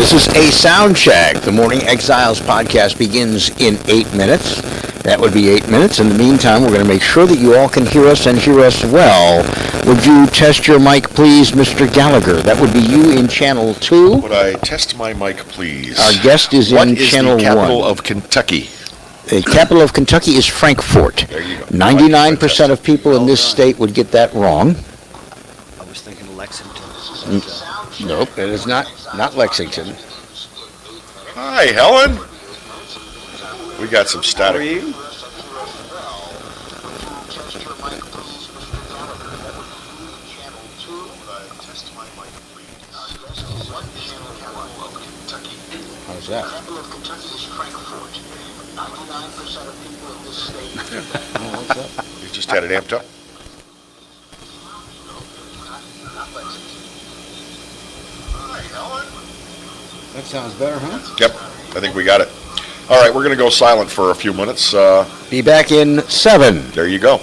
This is a sound check. The Morning Exiles podcast begins in 8 minutes. That would be 8 minutes. In the meantime, we're going to make sure that you all can hear us and hear us well. Would you test your mic, please, Mr. Gallagher? That would be you in channel 2. Would I test my mic, please? Our guest is in channel 1. What is the capital of Kentucky? The capital of Kentucky is Frankfort. There you go. 99% of people in this state would get that wrong. I was thinking Lexington. Nope, it is not Lexington. Hi, Helen. We got some static. How are you? How's that? You just had it amped up. That sounds better, huh? Yep, I think we got it. All right, we're going to go silent for a few minutes. Be back in 7. There you go.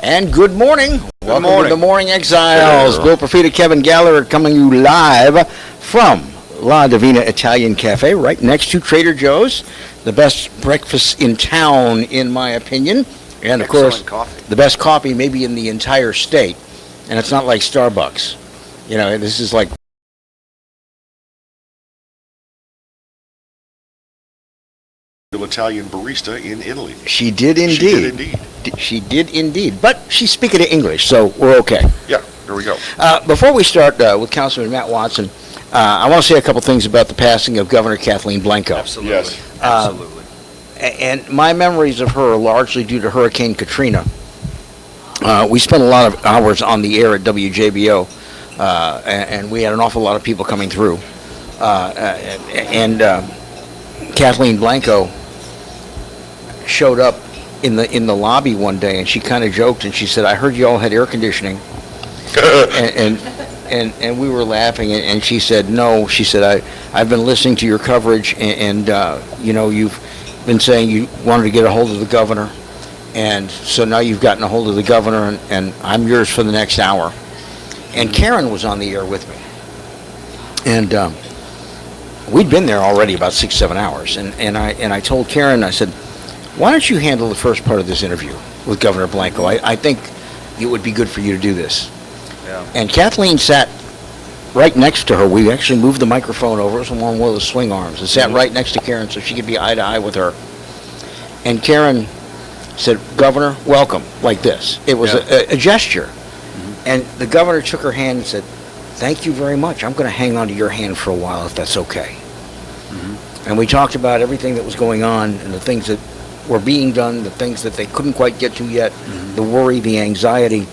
And good morning. Welcome morning. to the Morning Exiles. Hello. Bill Profita, Kevin Gallagher coming you live from La Divina Italian Cafe, right next to Trader Joe's. The best breakfast in town, in my opinion. And, of course, Excellent coffee. the best coffee maybe in the entire state. And it's not like Starbucks. You know, this is like Italian barista in Italy. she did indeed. She did indeed. She did indeed. But she's speaking English, so we're okay. Yeah, there we go. Before we start with Councilman Matt Watson, I want to say a couple things about the passing of Governor Kathleen Blanco. Absolutely. Yes. Absolutely. And my memories of her are largely due to Hurricane Katrina. We spent a lot of hours on the air at WJBO, and we had an awful lot of people coming through. And Kathleen Blanco showed up in the lobby one day, and she kind of joked, and she said, "I heard you all had air conditioning," and we were laughing, and she said, "No," she said, I've been listening to your coverage, and you know, you've been saying you wanted to get a hold of the governor, and so now you've gotten a hold of the governor, and I'm yours for the next hour." And Karen was on the air with me, and we'd been there already about 6-7 hours, and I told Karen, I said, "Why don't you handle the first part of this interview with Governor Blanco? I think it would be good for you to do this." Yeah. And Kathleen sat right next to her. We actually moved the microphone over. It was on one of the swing arms, and sat right next to Karen so she could be eye to eye with her. And Karen said, "Governor, welcome," like this. It was a gesture. And the governor took her hand and said, "Thank you very much. I'm going to hang on to your hand for a while if that's okay." And we talked about everything that was going on and the things that were being done, the things that they couldn't quite get to yet, the worry, the anxiety.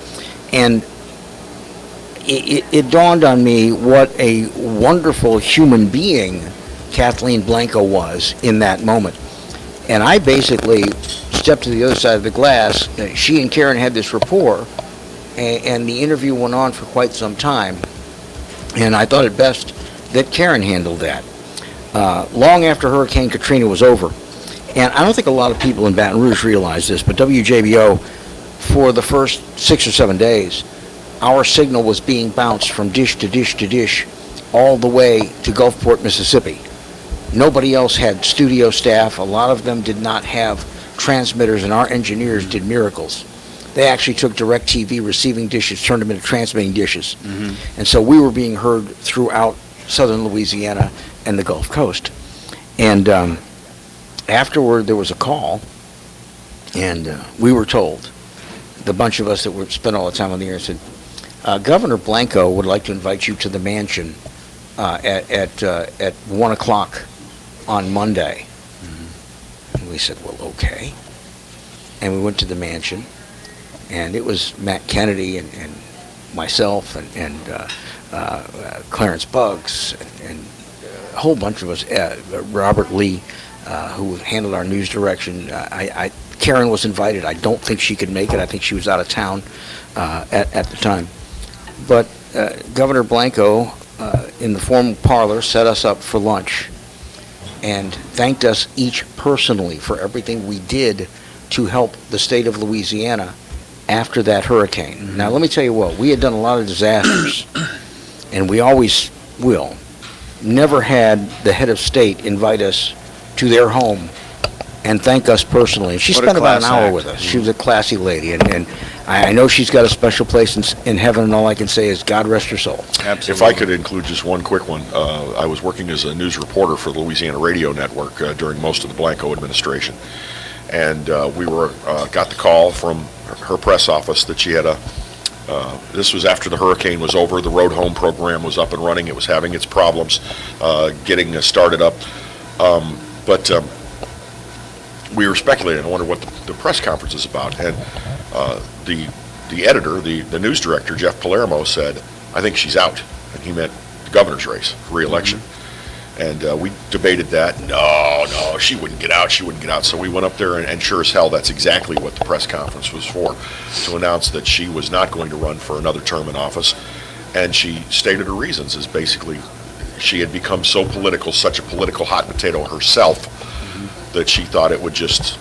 And it dawned on me what a wonderful human being Kathleen Blanco was in that moment. And I basically stepped to the other side of the glass. She and Karen had this rapport, and the interview went on for quite some time. And I thought it best that Karen handled that. Long after Hurricane Katrina was over, and I don't think a lot of people in Baton Rouge realize this, but WJBO, for the first 6 or 7 days, our signal was being bounced from dish to dish to dish all the way to Gulfport, Mississippi. Nobody else had studio staff. A lot of them did not have transmitters, and our engineers did miracles. They actually took DirecTV receiving dishes, turned them into transmitting dishes. And so we were being heard throughout southern Louisiana and the Gulf Coast. And afterward, there was a call, and we were told, the bunch of us that were spent all the time on the air said, "Governor Blanco would like to invite you to the mansion at 1 o'clock on Monday." And we said, "Well, okay." And we went to the mansion, and it was Matt Kennedy and myself and Clarence Buggs and a whole bunch of us, Robert Lee, who handled our news direction. Karen was invited. I don't think she could make it. I think she was out of town at the time. But Governor Blanco, in the formal parlor, set us up for lunch and thanked us each personally for everything we did to help the state of Louisiana after that hurricane. Now, let me tell you what, we had done a lot of disasters, and we always will. Never had the head of state invite us to their home and thank us personally. She What a spent about an class hour act. with us. She was a classy lady, and I know she's got a special place in heaven, and all I can say is God rest her soul. Absolutely. If I could include just one quick one, I was working as a news reporter for the Louisiana Radio Network during most of the Blanco administration, and we got the call from her press office that she had this was after the hurricane was over. The Road Home program was up and running. It was having its problems getting started up, but we were speculating. I wonder what the press conference is about, and the editor, the news director, Jeff Palermo, said, "I think she's out," and he meant the governor's race, re-election. And we debated that. No, she wouldn't get out. She wouldn't get out. So we went up there, and sure as hell, that's exactly what the press conference was for, to announce that she was not going to run for another term in office. And she stated her reasons as basically she had become so political, such a political hot potato herself, that she thought it would just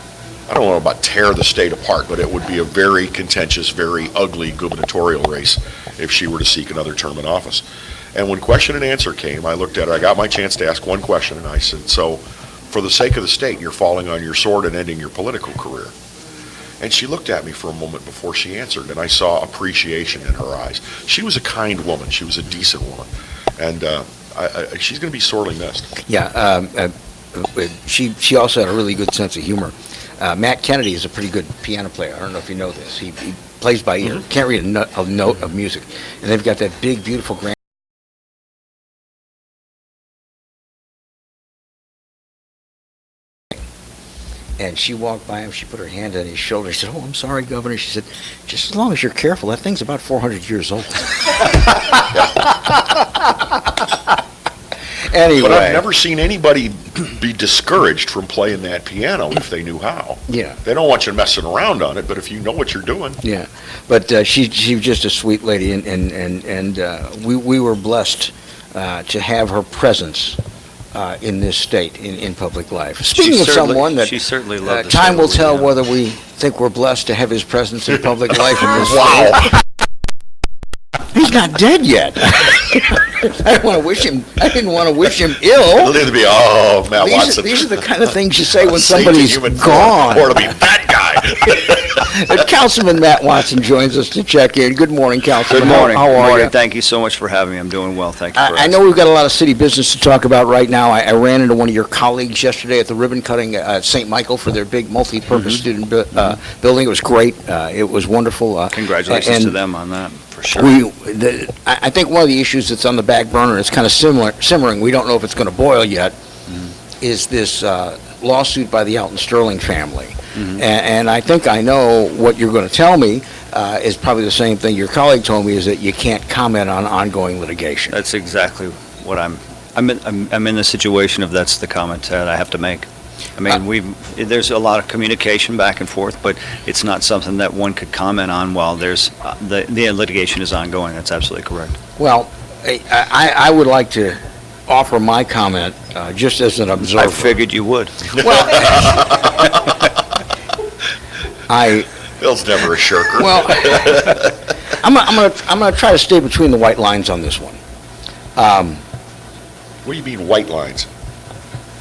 I don't know about tear the state apart, but it would be a very contentious, very ugly gubernatorial race if she were to seek another term in office. And when question and answer came, I looked at her, I got my chance to ask one question, and I said, so for the sake of the state, you're falling on your sword and ending your political career. And she looked at me for a moment before she answered, and I saw appreciation in her eyes. She was a kind woman. She was a decent woman. And she's going to be sorely missed. Yeah, she also had a really good sense of humor. Matt Kennedy is a pretty good piano player. I don't know if you know this. He plays by ear. Can't read a note of music. And they've got that big, beautiful grand. And she walked by him, she put her hand on his shoulder. She said, "Oh, I'm sorry, Governor." She said, "Just as long as you're careful, that thing's about 400 years old." Anyway. But I've never seen anybody be discouraged from playing that piano if they knew how. Yeah. They don't want you messing around on it, but if you know what you're doing. Yeah. But she was just a sweet lady, and we were blessed to have her presence in this state, in public life. Speaking of someone that she certainly loved time will tell whether we think we're blessed to have his presence in public life in this Wow. state. He's not dead yet. I didn't want to wish him ill. It'll either be, Matt Watson. These are the kind of things you say when Satan somebody's human gone. form, or it'll be that guy. Councilman Matt Watson joins us to check in. Good morning, Councilman. Good morning. How are you? Thank you so much for having me. I'm doing well. Thank you for I know we've got a lot of city business to talk about right now. I ran into one of your colleagues yesterday at the ribbon cutting at St. Michael for their big multi-purpose student building. It was great. It was wonderful. Congratulations to them on that, for sure. I think one of the issues that's on the back burner, it's kind of simmering, we don't know if it's going to boil yet, is this lawsuit by the Alton Sterling family. And I think I know what you're going to tell me is probably the same thing your colleague told me, is that you can't comment on ongoing litigation. That's exactly what I'm in the situation of that's the comment that I have to make. I mean, there's a lot of communication back and forth, but it's not something that one could comment on while there's the litigation is ongoing. That's absolutely correct. Well, I would like to offer my comment just as an observer. I figured you would. Well, Bill's never a shirker. Well, I'm gonna try to stay between the white lines on this one. What do you mean white lines?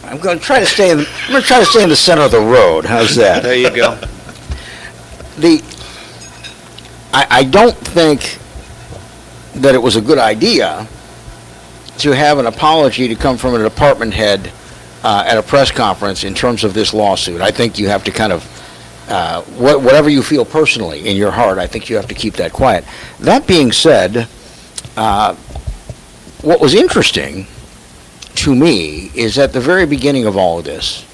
I'm gonna try to stay in the center of the road. How's that? There you go. I don't think that it was a good idea to have an apology to come from a department head at a press conference in terms of this lawsuit. I think you have to kind of, whatever you feel personally in your heart, I think you have to keep that quiet. That being said, what was interesting to me is at the very beginning of all of this,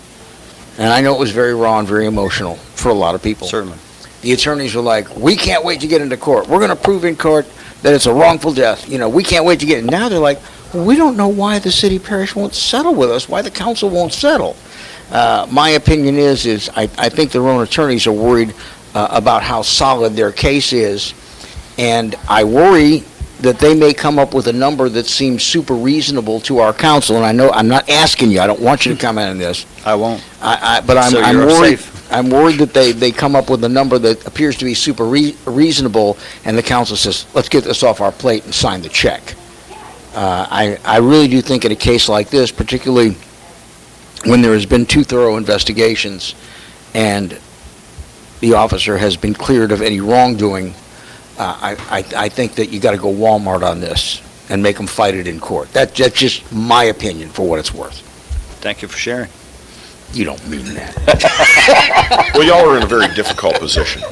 and I know it was very raw and very emotional for a lot of people. Certainly. The attorneys were like, "We can't wait to get into court. We're going to prove in court that it's a wrongful death. You know, we can't wait to get." Now they're like, "Well, we don't know why the city parish won't settle with us, why the council won't settle." My opinion is I think their own attorneys are worried about how solid their case is, and I worry that they may come up with a number that seems super reasonable to our council. And I know I'm not asking you. I don't want you to comment on this. I won't. But I'm worried. I'm worried that they come up with a number that appears to be super reasonable, and the council says, "Let's get this off our plate and sign the check." I really do think in a case like this, particularly when there has been 2 thorough investigations and the officer has been cleared of any wrongdoing, I think that you got to go Walmart on this and make them fight it in court. That's just my opinion for what it's worth. Thank you for sharing. You don't mean that. Well, y'all are in a very difficult position.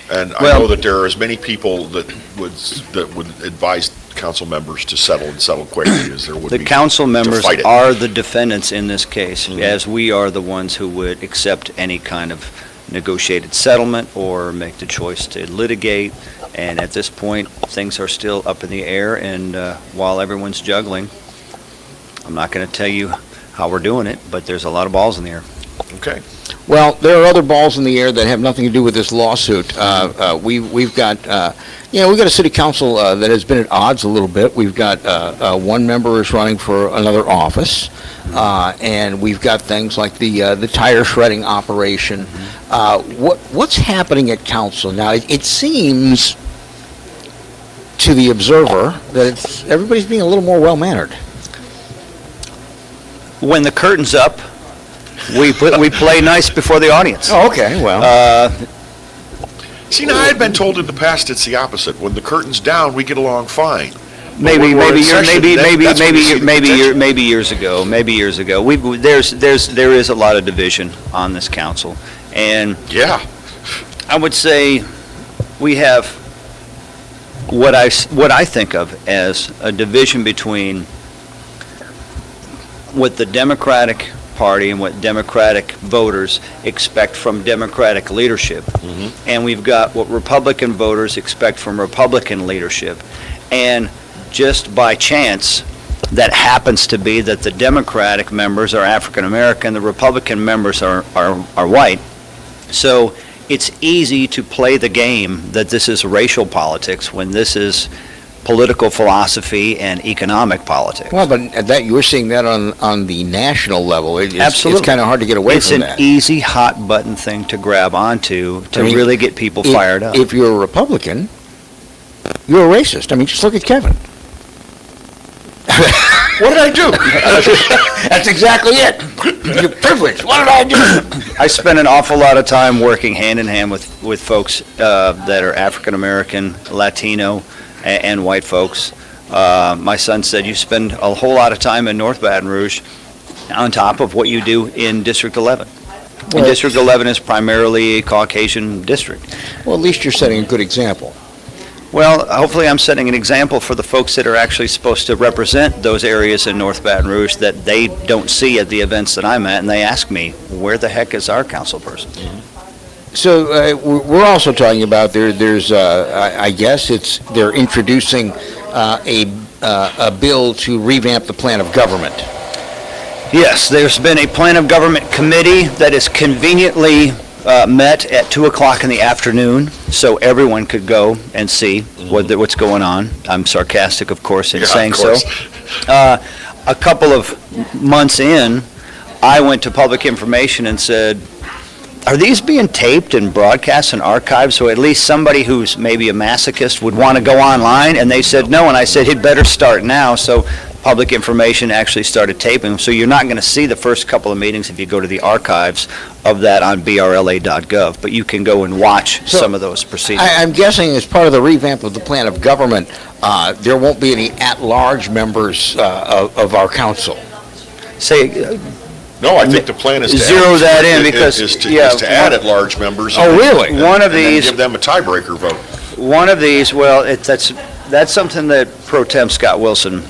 And I know that there are as many people that would advise council members to settle and settle quickly as there would be The council members to fight it. are the defendants in this case, as we are the ones who would accept any kind of negotiated settlement or make the choice to litigate. And at this point, things are still up in the air, and while everyone's juggling, I'm not going to tell you how we're doing it, but there's a lot of balls in the air. Okay. Well, there are other balls in the air that have nothing to do with this lawsuit. We've got a city council that has been at odds a little bit. We've got one member is running for another office, and we've got things like the tire shredding operation What's happening at council now? It seems to the observer that everybody's being a little more well-mannered. When the curtain's up, we play nice before the audience. Oh, okay. Well, See, now I had been told in the past it's the opposite. When the curtain's down, we get along fine. Maybe years ago. There is a lot of division on this council, and Yeah. I would say we have what I think of as a division between what the Democratic Party and what Democratic voters expect from Democratic leadership, and we've got what Republican voters expect from Republican leadership, and just by chance, that happens to be that the Democratic members are African American, the Republican members are white. So it's easy to play the game that this is racial politics when this is political philosophy and economic politics. well, but at that you were seeing that on the national level. Absolutely. It's kind of hard to get away It's from an that. easy hot button thing to grab onto to I mean, really get people fired up. If you're a Republican, you're a racist. I mean, just look at Kevin. What did I do? That's exactly it. You're privileged. What did I do? I spend an awful lot of time working hand in hand with folks that are African American, Latino, and white folks. My son said you spend a whole lot of time in North Baton Rouge on top of what you do in District 11. And Well- District 11 is primarily a Caucasian district. Well, at least you're setting a good example. Well, hopefully I'm setting an example for the folks that are actually supposed to represent those areas in North Baton Rouge that they don't see at the events that I'm at, and they ask me, where the heck is our council person? So we're also talking about there's I guess they're introducing a bill to revamp the plan of government. Yes, there's been a plan of government committee that is conveniently met at 2 o'clock in the afternoon, so everyone could go and see what's going on. I'm sarcastic, of course, in Yeah, of saying so. course. A couple of months in, I went to public information and said, are these being taped and broadcast and archived so at least somebody who's maybe a masochist would want to go online? And they said no, and I said it better start now. So public information actually started taping. So you're not going to see the first couple of meetings if you go to the archives of that on brla.gov, but you can go and watch So, some of those proceedings. I'm guessing as part of the revamp of the plan of government, there won't be any at-large members of our council. Say, No, I think the plan is to Zero that in because- is to yeah, add at-large members. Oh, really? One of And then these- give them a tiebreaker vote. one of these, well, that's something that Pro Tem Scott Wilson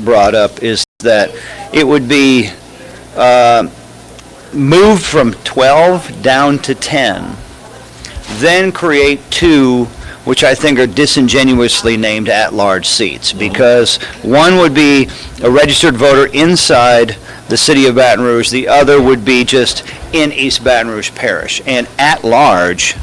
brought up, is that it would be moved from 12 down to 10, then create 2, which I think are disingenuously named at-large seats, because one would be a registered voter inside the city of Baton Rouge, the other would be just in East Baton Rouge Parish. And at-large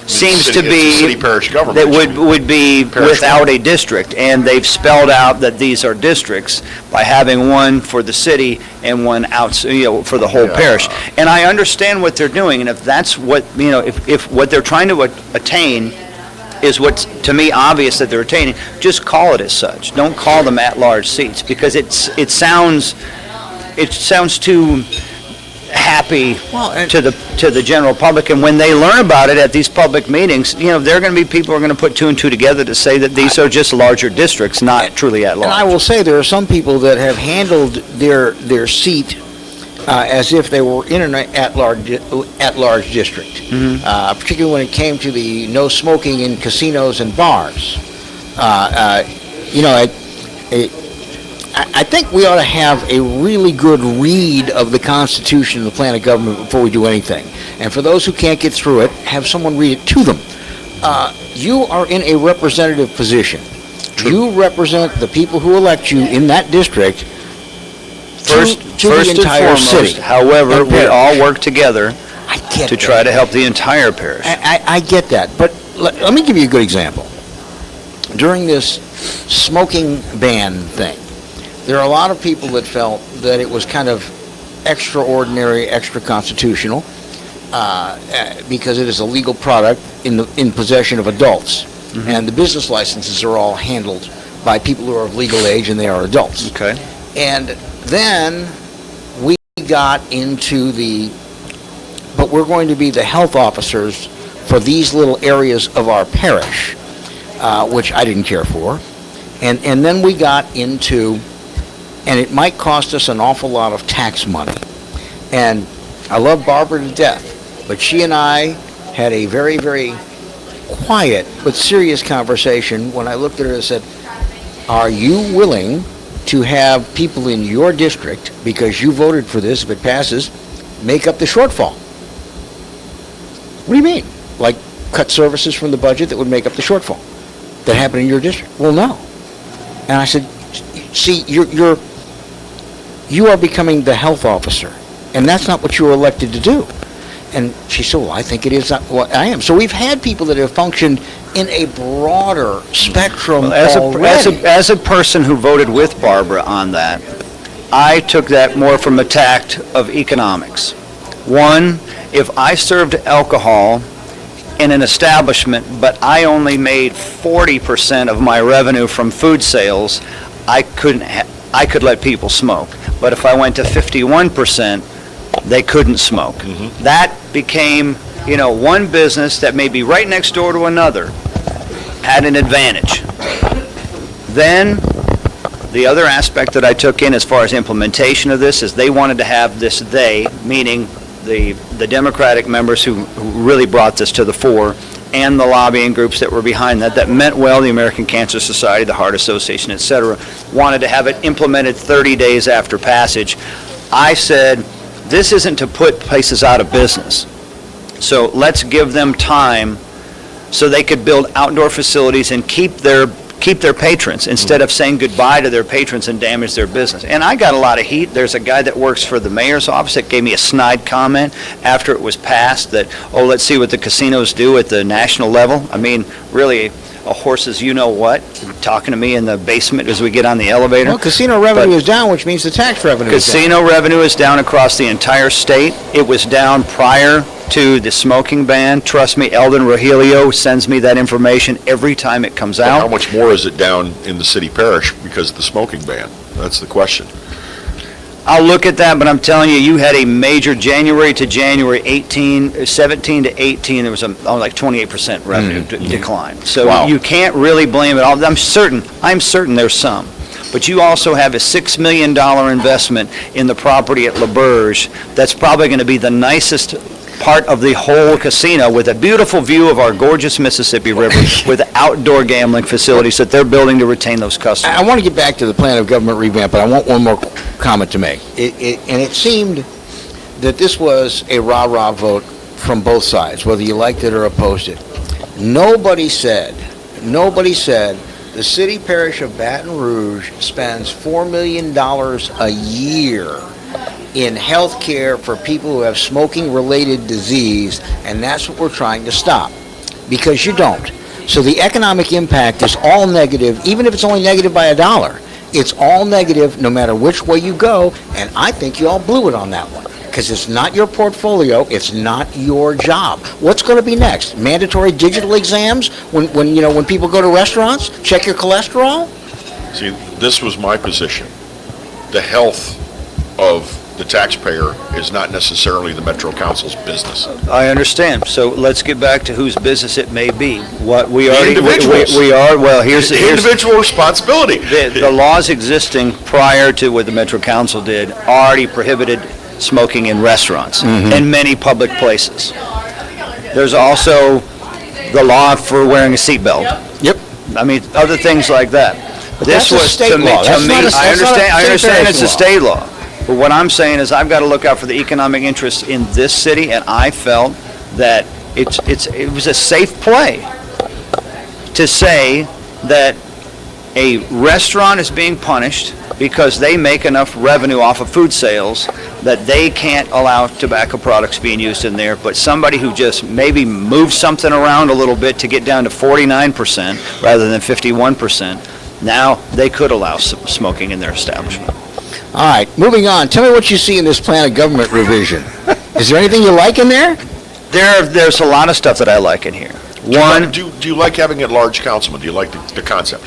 seems to be City parish government. that would be Parish without a district, and they've spelled out that these are districts by having one for the city and one out, for the whole Yeah. parish. And I understand what they're doing, and if that's what, if what they're trying to attain is what's, to me, obvious that they're attaining, just call it as such. Don't call them at-large seats, because it sounds too happy Well, and- to the general public, and when they learn about it at these public meetings, there are going to be people who are going to put 2 and 2 together to say that these are just larger districts, not truly at large. And I will say there are some people that have handled their seat as if they were in an at-large district, particularly when it came to the no smoking in casinos and bars. I think we ought to have a really good read of the Constitution and the plan of government before we do anything. And for those who can't get through it, have someone read it to them. You are in a representative position. You represent the people who elect you in that district First to the and entire foremost, city. however, And we parish. all work together I get to that. try to help the entire parish. I get that, but let me give you a good example. During this smoking ban thing, there are a lot of people that felt that it was kind of extraordinary, extra-constitutional, because it is a legal product in possession of adults. Mm-hmm. And the business licenses are all handled by people who are of legal age and they are adults. Okay. And then we got into but we're going to be the health officers for these little areas of our parish, which I didn't care for. And then we got into, and it might cost us an awful lot of tax money. And I love Barbara to death, but she and I had a very, very quiet but serious conversation when I looked at her and said, are you willing to have people in your district, because you voted for this, if it passes, make up the shortfall? What do you mean? Like cut services from the budget that would make up the shortfall that happened in your district? Well, no. And I said, see, you are becoming the health officer, and that's not what you were elected to do. And she said, well, I think it is not what I am. So we've had people that have functioned in a broader spectrum already. As a person who voted with Barbara on that, I took that more from a tact of economics. One, if I served alcohol in an establishment, but I only made 40% of my revenue from food sales, I could let people smoke. But if I went to 51%, they couldn't smoke. Mm-hmm. That became, one business that may be right next door to another had an advantage. Then the other aspect that I took in as far as implementation of this is they wanted to have this, meaning the Democratic members who really brought this to the fore, and the lobbying groups that were behind that meant well, the American Cancer Society, the Heart Association, etc., wanted to have it implemented 30 days after passage. I said, this isn't to put places out of business. So let's give them time so they could build outdoor facilities and keep their patrons instead of saying goodbye to their patrons and damage their business. And I got a lot of heat. There's a guy that works for the mayor's office that gave me a snide comment after it was passed that, let's see what the casinos do at the national level. I mean, really, a horse's you-know-what, talking to me in the basement as we get on the elevator. Well, casino revenue is down, which means the tax revenue is down. Casino revenue is down across the entire state. It was down prior to the smoking ban. Trust me, Eldon Rogelio sends me that information every time it comes out. How much more is it down in the city parish because of the smoking ban? That's the question. I'll look at that, but I'm telling you, you had a major January to January 17 to 18, there was like 28% revenue decline. So Wow. You can't really blame it all. I'm certain there's some. But you also have a $6 million investment in the property at Rouge that's probably going to be the nicest part of the whole casino, with a beautiful view of our gorgeous Mississippi River with outdoor gambling facilities that they're building to retain those customers. I want to get back to the plan of government revamp, but I want one more comment to make. It seemed that this was a rah-rah vote from both sides, whether you liked it or opposed it. Nobody said the city parish of Baton Rouge spends $4 million a year in health care for people who have smoking-related disease, and that's what we're trying to stop, because you don't. So the economic impact is all negative, even if it's only negative by $1. It's all negative no matter which way you go, and I think you all blew it on that one, because it's not your portfolio, it's not your job. What's going to be next? Mandatory digital exams when people go to restaurants? Check your cholesterol? See, this was my position. The health of the taxpayer is not necessarily the Metro Council's business. I understand. So let's get back to whose business it may be. What we The already individuals. we are. Well, here's Individual responsibility. the laws existing prior to what the Metro Council did already prohibited smoking in restaurants and many public places. There's also the law for wearing a seatbelt. Yep. I mean, other things like that. But that's a state law. I understand it's a state law. But what I'm saying is I've got to look out for the economic interests in this city, and I felt that it was a safe play to say that a restaurant is being punished because they make enough revenue off of food sales that they can't allow tobacco products being used in there, but somebody who just maybe moves something around a little bit to get down to 49% rather than 51%, now they could allow smoking in their establishment. All right, moving on. Tell me what you see in this plan of government revision. Is there anything you like in there? There's a lot of stuff that I like in here. Do you like having at-large councilman? Do you like the concept?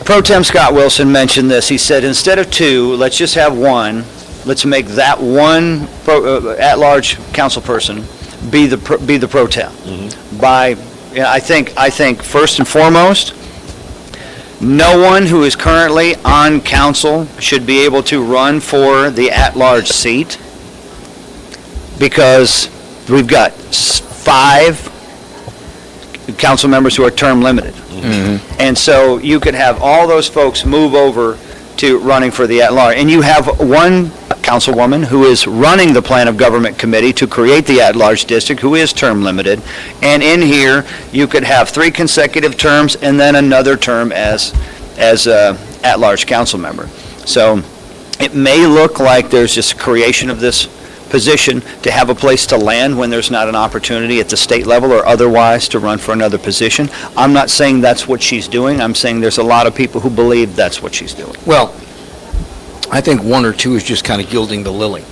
Pro Tem Scott Wilson mentioned this. He said, instead of two, let's just have one. Let's make that one at-large council person be the pro tem. I think first and foremost, no one who is currently on council should be able to run for the at-large seat, because we've got 5 council members who are term limited. And so you could have all those folks move over to running for the at-large. And you have one councilwoman who is running the Plan of Government Committee to create the at-large district, who is term limited. And in here, you could have 3 consecutive terms and then another term as a at-large council member. So it may look like there's just a creation of this position to have a place to land when there's not an opportunity at the state level or otherwise to run for another position. I'm not saying that's what she's doing. I'm saying there's a lot of people who believe that's what she's doing. Well, I think 1 or 2 is just kind of gilding the lily.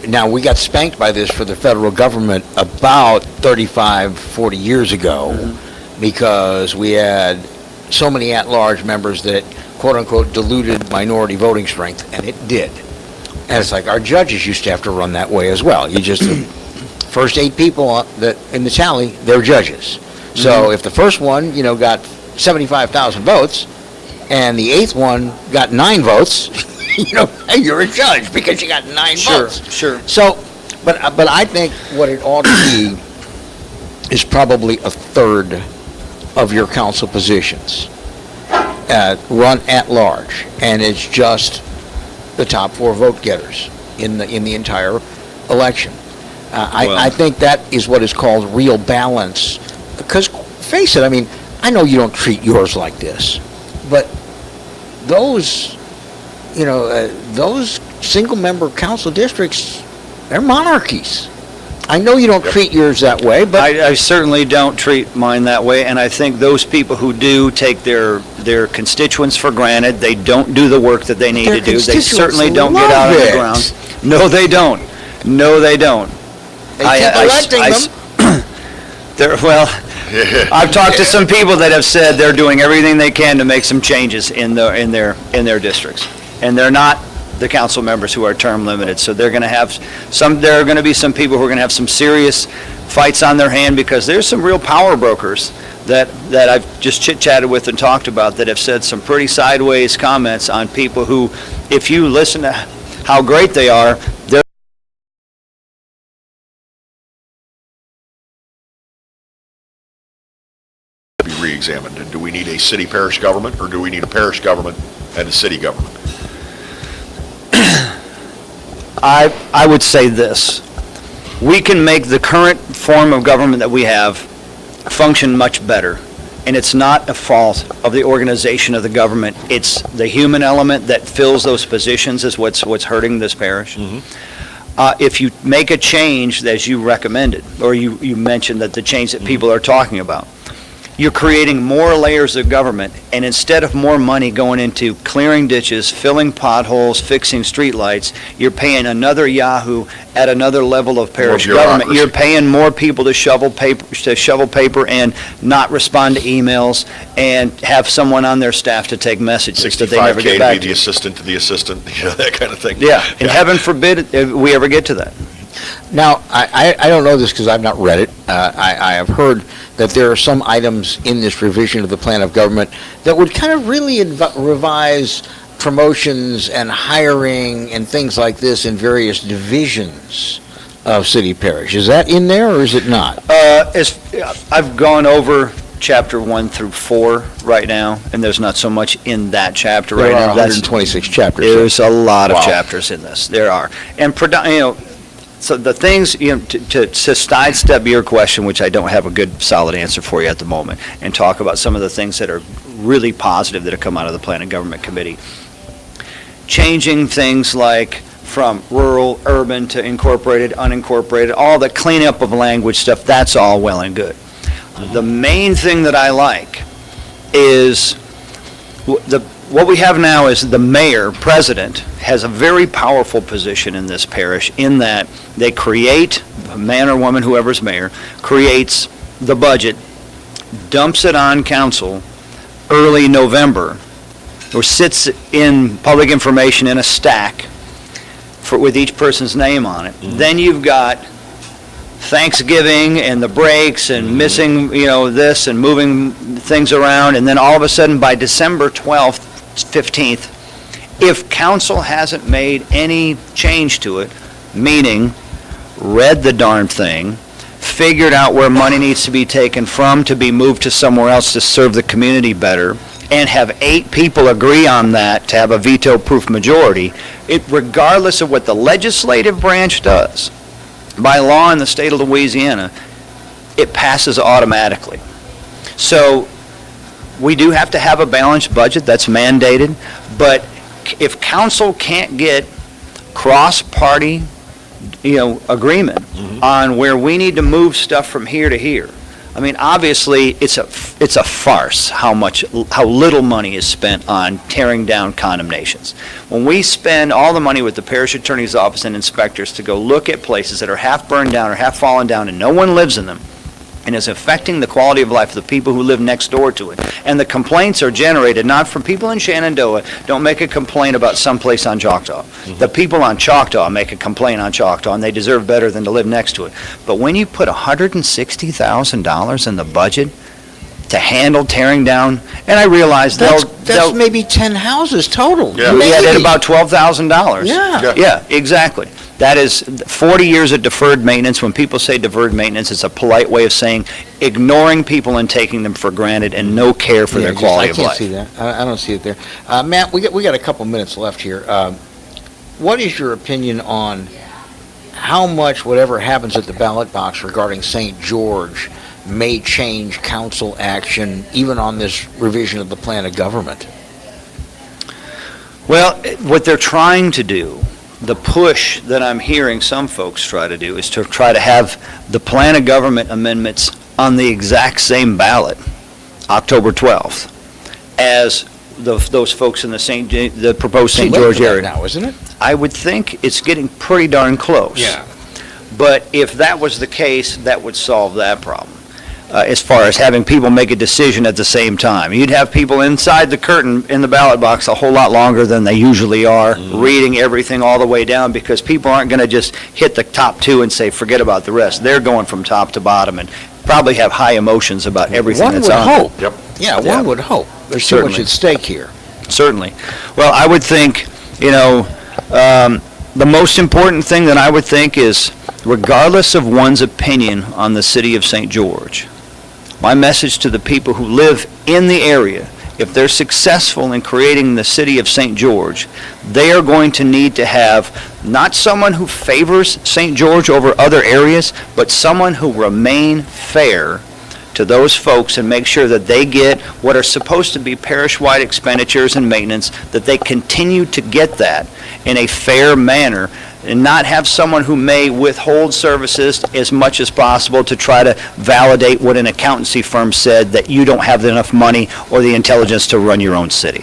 Now, we got spanked by this for the federal government about 35, 40 years ago because we had so many at-large members that, quote-unquote, diluted minority voting strength, and it did. And it's like our judges used to have to run that way as well. You just, first 8 people that in the tally, they're judges. So if the first one, got 75,000 votes, and the 8th one got 9 votes, hey, you're a judge because you got 9 votes. Sure. So, but I think what it ought to be is probably a third of your council positions run at large, and it's just the top 4 vote getters in the entire election. I think that is what is called real balance. Because, face it, I know you don't treat yours like this, but those single-member council districts, they're monarchies. I know you don't treat yours that way, but I certainly don't treat mine that way, and I think those people who do take their constituents for granted, they don't do the work that they need to do. They certainly don't get out on the ground. No, they don't. They keep electing them. I've talked to some people that have said they're doing everything they can to make some changes in their districts, and they're not the council members who are term limited. So they're going to have there are going to be some people who are going to have some serious fights on their hand, because there's some real power brokers that I've just chit-chatted with and talked about that have said some pretty sideways comments on people who, if you listen to how great they are, they're be re-examined. And do we need a city-parish government, or do we need a parish government and a city government? I would say this. We can make the current form of government that we have function much better. And it's not a fault of the organization of the government. It's the human element that fills those positions is what's hurting this parish. If you make a change as you recommended, or you mentioned that the change that people are talking about, you're creating more layers of government, and instead of more money going into clearing ditches, filling potholes, fixing streetlights, you're paying another Yahoo at another level of parish government. You're paying more people to shovel paper and not respond to emails and have someone on their staff to take messages that they never get back to be the assistant to the assistant, that kind of thing. Yeah, and heaven forbid if we ever get to that. Now, I don't know this because I've not read it. I have heard that there are some items in this revision of the plan of government that would kind of really revise promotions and hiring and things like this in various divisions of city parish. Is that in there, or is it not? I've gone over chapter 1 through 4 right now, and there's not so much in that chapter right now. There are 126 chapters. There's a lot of chapters in this. There are. And so the things, to sidestep your question, which I don't have a good solid answer for you at the moment, and talk about some of the things that are really positive that have come out of the Plan and Government Committee. Changing things like from rural, urban to incorporated, unincorporated, all the cleanup of language stuff, that's all well and good. The main thing that I like is what we have now is the mayor, president, has a very powerful position in this parish in that they create man or woman, whoever's mayor, creates the budget, dumps it on council early November, or sits in public information in a stack with each person's name on it. Then you've got Thanksgiving and the breaks and missing, this and moving things around, and then all of a sudden by December 12th, 15th, if council hasn't made any change to it, meaning read the darn thing, figured out where money needs to be taken from to be moved to somewhere else to serve the community better, and have 8 people agree on that to have a veto-proof majority, regardless of what the legislative branch does, by law in the state of Louisiana, it passes automatically. So we do have to have a balanced budget, that's mandated, but if council can't get cross-party, agreement on where we need to move stuff from here to here, I mean, obviously, it's a farce how little money is spent on tearing down condemnations. When we spend all the money with the parish attorney's office and inspectors to go look at places that are half burned down or half fallen down and no one lives in them, and is affecting the quality of life of the people who live next door to it. And the complaints are generated not from people in Shenandoah. Don't make a complaint about someplace on Choctaw. The people on Choctaw make a complaint on Choctaw, and they deserve better than to live next to it. But when you put $160,000 in the budget to handle tearing down, and I realize That's they'll maybe 10 houses total. Yeah. we had Maybe. about $12,000. Yeah. Yeah, exactly. That is 40 years of deferred maintenance. When people say deferred maintenance, it's a polite way of saying ignoring people and taking them for granted and no care for their quality of I life. can't see that. I don't see it there. Matt, we got a couple minutes left here. What is your opinion on how much whatever happens at the ballot box regarding St. George may change council action, even on this revision of the plan of government? Well, what they're trying to do, the push that I'm hearing some folks try to do, is to try to have the plan of government amendments on the exact same ballot, October 12th, as those folks in the proposed St. George area. Now, isn't it? I would think it's getting pretty darn close. But if that was the case, that would solve that problem. As far as having people make a decision at the same time. You'd have people inside the curtain in the ballot box a whole lot longer than they usually are, reading everything all the way down, because people aren't going to just hit the top 2 and say, forget about the rest. They're going from top to bottom and probably have high emotions about everything that's on. One would hope. Yep. Yeah, Yeah. one would hope. There's too much Certainly. at stake here. Certainly. Well, I would think, the most important thing that I would think is, regardless of one's opinion on the city of St. George, my message to the people who live in the area, if they're successful in creating the city of St. George, they are going to need to have not someone who favors St. George over other areas, but someone who remain fair to those folks and make sure that they get what are supposed to be parish-wide expenditures and maintenance, that they continue to get that in a fair manner, and not have someone who may withhold services as much as possible to try to validate what an accountancy firm said, that you don't have enough money or the intelligence to run your own city.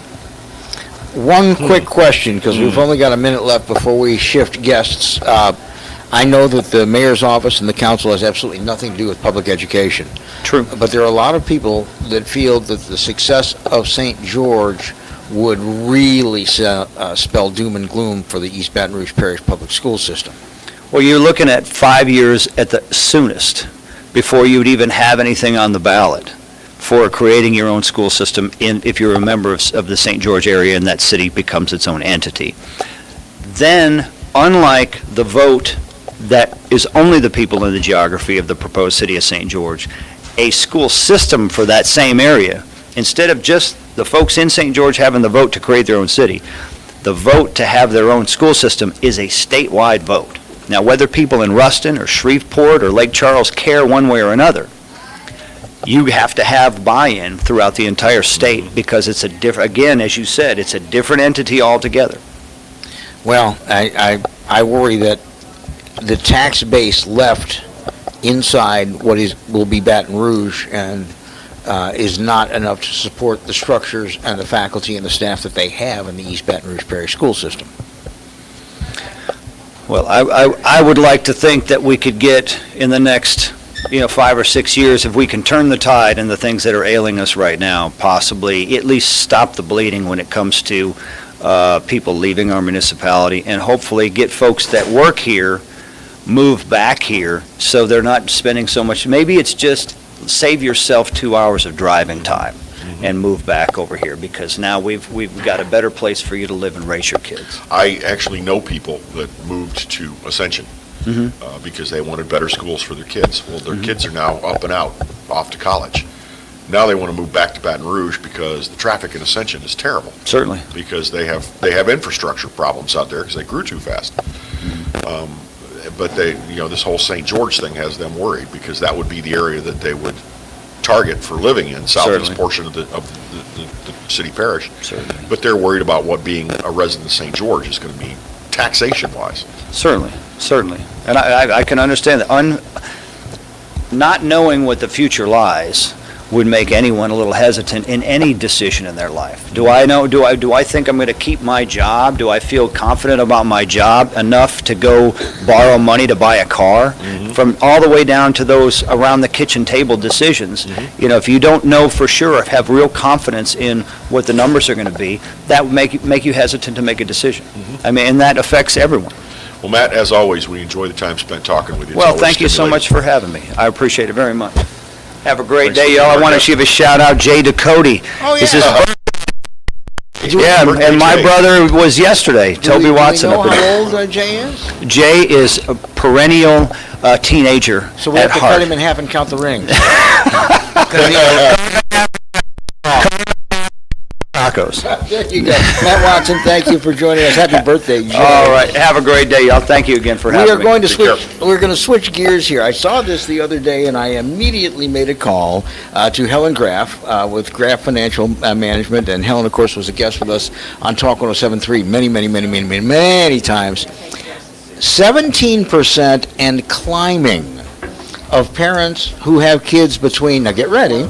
One quick question, because we've only got a minute left before we shift guests. I know that the mayor's office and the council has absolutely nothing to do with public education. True. But there are a lot of people that feel that the success of St. George would really spell doom and gloom for the East Baton Rouge Parish public school system. Well, you're looking at 5 years at the soonest before you would even have anything on the ballot for creating your own school system if you're a member of the St. George area and that city becomes its own entity. Then, unlike the vote that is only the people in the geography of the proposed city of St. George, a school system for that same area, instead of just the folks in St. George having the vote to create their own city, the vote to have their own school system is a statewide vote. Now, whether people in Ruston or Shreveport or Lake Charles care one way or another, you have to have buy-in throughout the entire state, because it's a different, again, as you said, it's a different entity altogether. Well, I worry that the tax base left inside what will be Baton Rouge and is not enough to support the structures and the faculty and the staff that they have in the East Baton Rouge Parish school system. Well, I would like to think that we could get in the next, 5 or 6 years, if we can turn the tide in the things that are ailing us right now, possibly at least stop the bleeding when it comes to people leaving our municipality, and hopefully get folks that work here move back here so they're not spending so much. Maybe it's just save yourself 2 hours of driving time and move back over here, because now we've got a better place for you to live and raise your kids. I actually know people that moved to Ascension because they wanted better schools for their kids. Well, their kids are now up and out, off to college. Now they want to move back to Baton Rouge because the traffic in Ascension is terrible. Certainly. Because they have infrastructure problems out there because they grew too fast. But this whole St. George thing has them worried, because that would be the area that they would target for living in, southeast Certainly. portion of the city parish. Certainly. But they're worried about what being a resident of St. George is going to mean taxation-wise. Certainly. And I can understand that. Not knowing what the future lies would make anyone a little hesitant in any decision in their life. Do I think I'm going to keep my job? Do I feel confident about my job enough to go borrow money to buy a car? From all the way down to those around the kitchen table decisions. If you don't know for sure, or have real confidence in what the numbers are going to be, that would make you hesitant to make a decision. And that affects everyone. Well, Matt, as always, we enjoy the time spent talking with you. Well, thank you so much for having me. I appreciate it very much. Have a great day, y'all. I want to give a shout out, Jay Ducote. Oh, yeah. This is and my brother was yesterday, Toby Watson. Do we know how old Jay is? Jay is a perennial teenager So we at have to heart. cut him in half and count the rings. Tacos. There you go. Matt Watson, thank you for joining us. Happy birthday, Jay. All right. Have a great day, y'all. Thank you again for having me. We're going to switch gears here. I saw this the other day, and I immediately made a call to Helen Graf with Graf Financial Management, and Helen, of course, was a guest with us on Talk 107.3 many times. 17% and climbing of parents who have kids between, now get ready,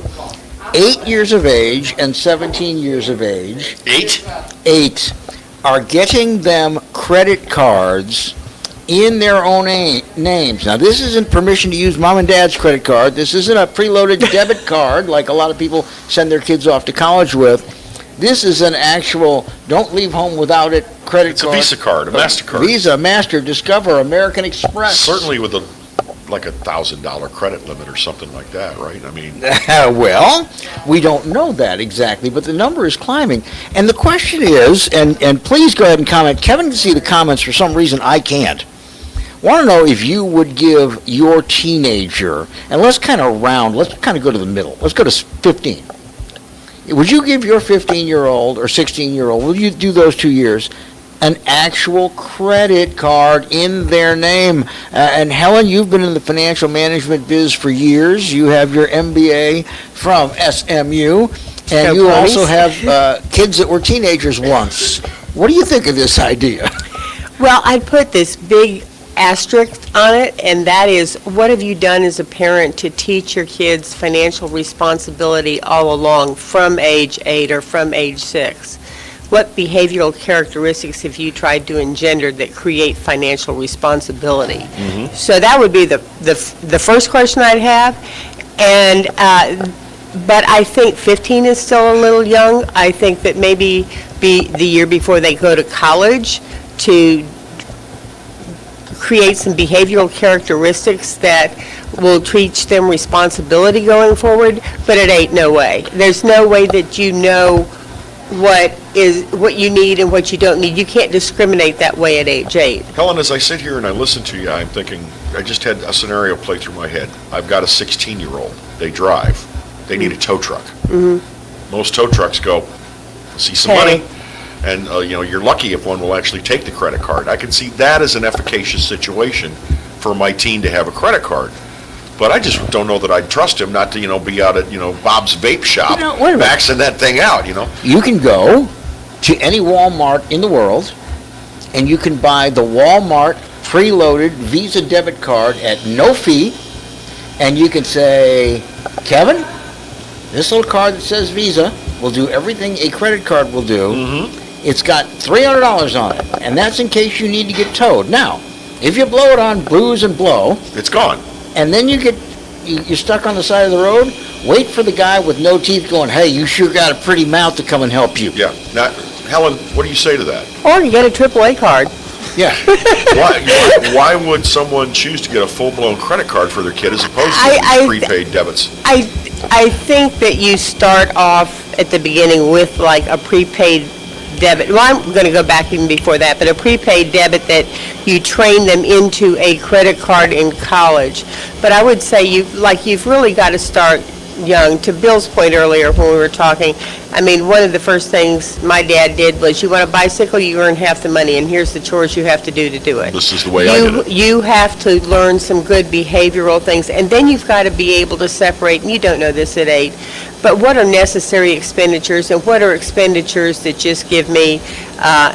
8 years of age and 17 years of age. 8 are getting them credit cards in their own names. Now, this isn't permission to use mom and dad's credit card. This isn't a preloaded debit card like a lot of people send their kids off to college with. This is an actual don't leave home without it credit card. It's a Visa card, a MasterCard. Visa, Master, Discover, American Express. Certainly with like $1,000 credit limit or something like that, right? Well, we don't know that exactly, but the number is climbing. And the question is, and please go ahead and comment. Kevin can see the comments. For some reason, I can't. Want to know if you would give your teenager, and let's kind of go to the middle. Let's go to 15. Would you give your 15-year-old or 16-year-old, would you do those 2 years, an actual credit card in their name? And Helen, you've been in the financial management biz for years. You have your MBA from SMU, and you also have kids that were teenagers once. What do you think of this idea? Well, I'd put this big asterisk on it, and that is, what have you done as a parent to teach your kids financial responsibility all along from age 8 or from age 6? What behavioral characteristics have you tried to engender that create financial responsibility? So that would be the first question I'd have. And but I think 15 is still a little young. I think that maybe be the year before they go to college to create some behavioral characteristics that will teach them responsibility going forward. But it ain't no way. There's no way that you know what you need and what you don't need. You can't discriminate that way at age 8. Helen, as I sit here and I listen to you, I'm thinking, I just had a scenario play through my head. I've got a 16-year-old. They drive. They need a tow truck. Most tow trucks go, see some money, and you're lucky if one will actually take the credit card. I can see that as an efficacious situation for my teen to have a credit card. But I just don't know that I'd trust him not to, be out at, Bob's vape shop, wait a minute. maxing that thing out, You can go to any Walmart in the world, and you can buy the Walmart preloaded Visa debit card at no fee, and you can say, Kevin, this little card that says Visa will do everything a credit card will do. It's got $300 on it, and that's in case you need to get towed. Now, If you blow it on booze and blow, It's gone. and then you're stuck on the side of the road, wait for the guy with no teeth going, hey, you sure got a pretty mouth to come and help you. Yeah. Now, Helen, what do you say to that? Or you get a AAA card. Yeah. Why would someone choose to get a full-blown credit card for their kid as opposed to prepaid debits? I think that you start off at the beginning with like a prepaid debit. Well, I'm going to go back even before that, but a prepaid debit that you train them into a credit card in college. But I would say you've really got to start young. To Bill's point earlier when we were talking, I mean, one of the first things my dad did was, you want a bicycle, you earn half the money, and here's the chores you have to do it. This is the way I did it. You have to learn some good behavioral things, and then you've got to be able to separate, and you don't know this at 8, but what are necessary expenditures and what are expenditures that just give me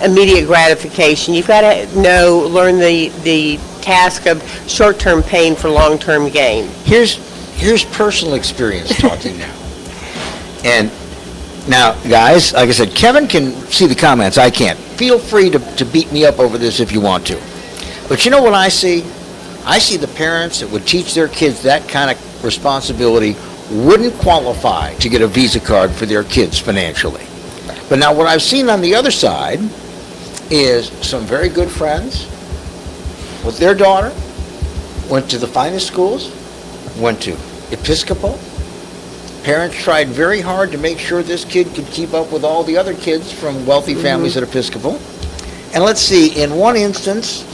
immediate gratification. You've got to learn the task of short-term pain for long-term gain. Here's personal experience talking now. And now, guys, like I said, Kevin can see the comments. I can't. Feel free to beat me up over this if you want to. But you know what I see? I see the parents that would teach their kids that kind of responsibility wouldn't qualify to get a Visa card for their kids financially. But now what I've seen on the other side is some very good friends with their daughter, went to the finest schools, went to Episcopal. Parents tried very hard to make sure this kid could keep up with all the other kids from wealthy families at Episcopal. And let's see, in one instance,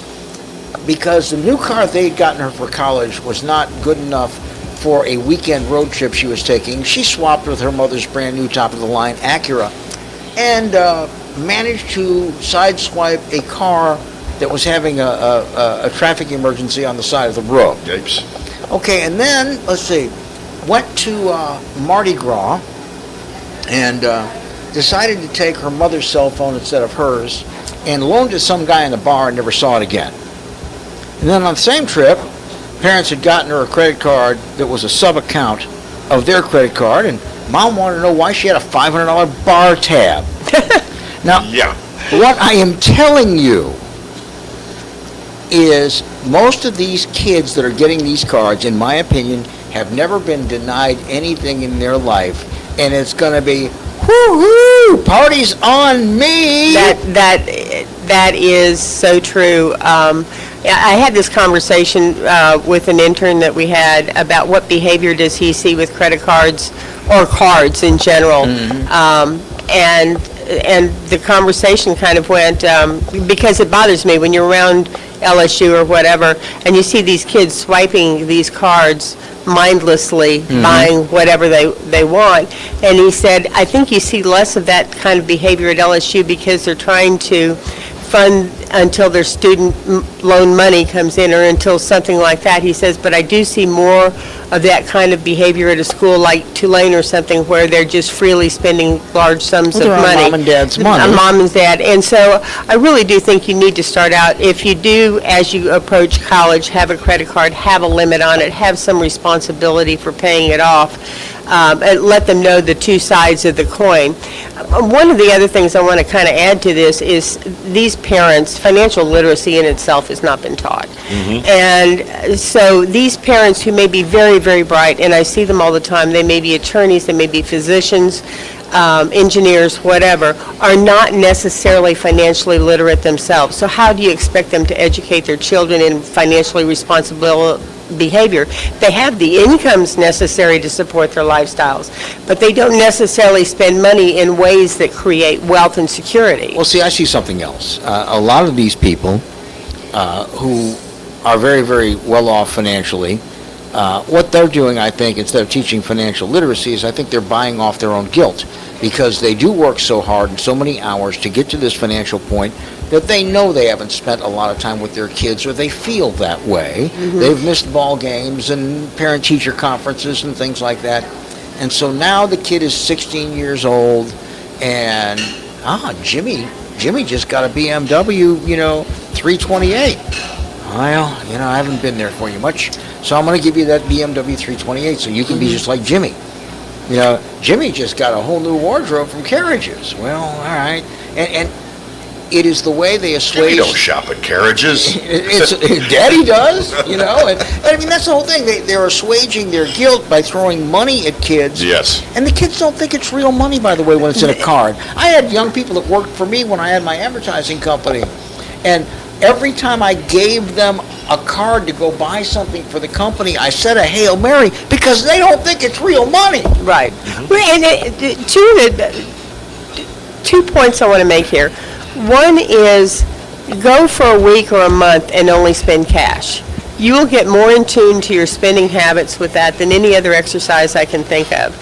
because the new car they had gotten her for college was not good enough for a weekend road trip she was taking, she swapped with her mother's brand new top-of-the-line Acura and managed to sideswipe a car that was having a traffic emergency on the side of the road. Yipes. Okay, and then, let's see, went to Mardi Gras and decided to take her mother's cell phone instead of hers and loaned it to some guy in the bar and never saw it again. And then on the same trip, parents had gotten her a credit card that was a sub-account of their credit card, and Mom wanted to know why she had a $500 bar tab. Now, Yeah. what I am telling you is most of these kids that are getting these cards, in my opinion, have never been denied anything in their life, and it's going to be, whoo-hoo, party's on me. That is so true. I had this conversation with an intern that we had about what behavior does he see with credit cards or cards in general. And the conversation kind of went, because it bothers me when you're around LSU or whatever, and you see these kids swiping these cards mindlessly, buying whatever they want. And he said, I think you see less of that kind of behavior at LSU because they're trying to fund until their student loan money comes in or until something like that. He says, but I do see more of that kind of behavior at a school like Tulane or something where they're just freely spending large sums of They're on money. mom and dad's money. On mom and dad. And so I really do think you need to start out, if you do, as you approach college, have a credit card, have a limit on it, have some responsibility for paying it off, and let them know the two sides of the coin. One of the other things I want to kind of add to this is these parents, financial literacy in itself has not been taught. And so these parents who may be very, very bright, and I see them all the time, they may be attorneys, they may be physicians, engineers, whatever, are not necessarily financially literate themselves. So how do you expect them to educate their children in financially responsible behavior? They have the incomes necessary to support their lifestyles, but they don't necessarily spend money in ways that create wealth and security. Well, see, I see something else. A lot of these people who are very, very well off financially, what they're doing, I think, instead of teaching financial literacy, is I think they're buying off their own guilt, because they do work so hard and so many hours to get to this financial point that they know they haven't spent a lot of time with their kids, or they feel that way. They've missed ball games and parent-teacher conferences and things like that. And so now the kid is 16 years old, and, Jimmy just got a BMW, 328. Well, I haven't been there for you much, so I'm going to give you that BMW 328 so you can be just like Jimmy. Jimmy just got a whole new wardrobe from Carriages. Well, all right. And it is the way they We assuage. don't shop at carriages. Daddy does, and I mean, that's the whole thing. They're assuaging their guilt by throwing money at kids. Yes. And the kids don't think it's real money, by the way, when it's in a card. I had young people that worked for me when I had my advertising company, and every time I gave them a card to go buy something for the company, I said a Hail Mary, because they don't think it's real money. Right. And two points I want to make here. One is go for a week or a month and only spend cash. You will get more in tune to your spending habits with that than any other exercise I can think of.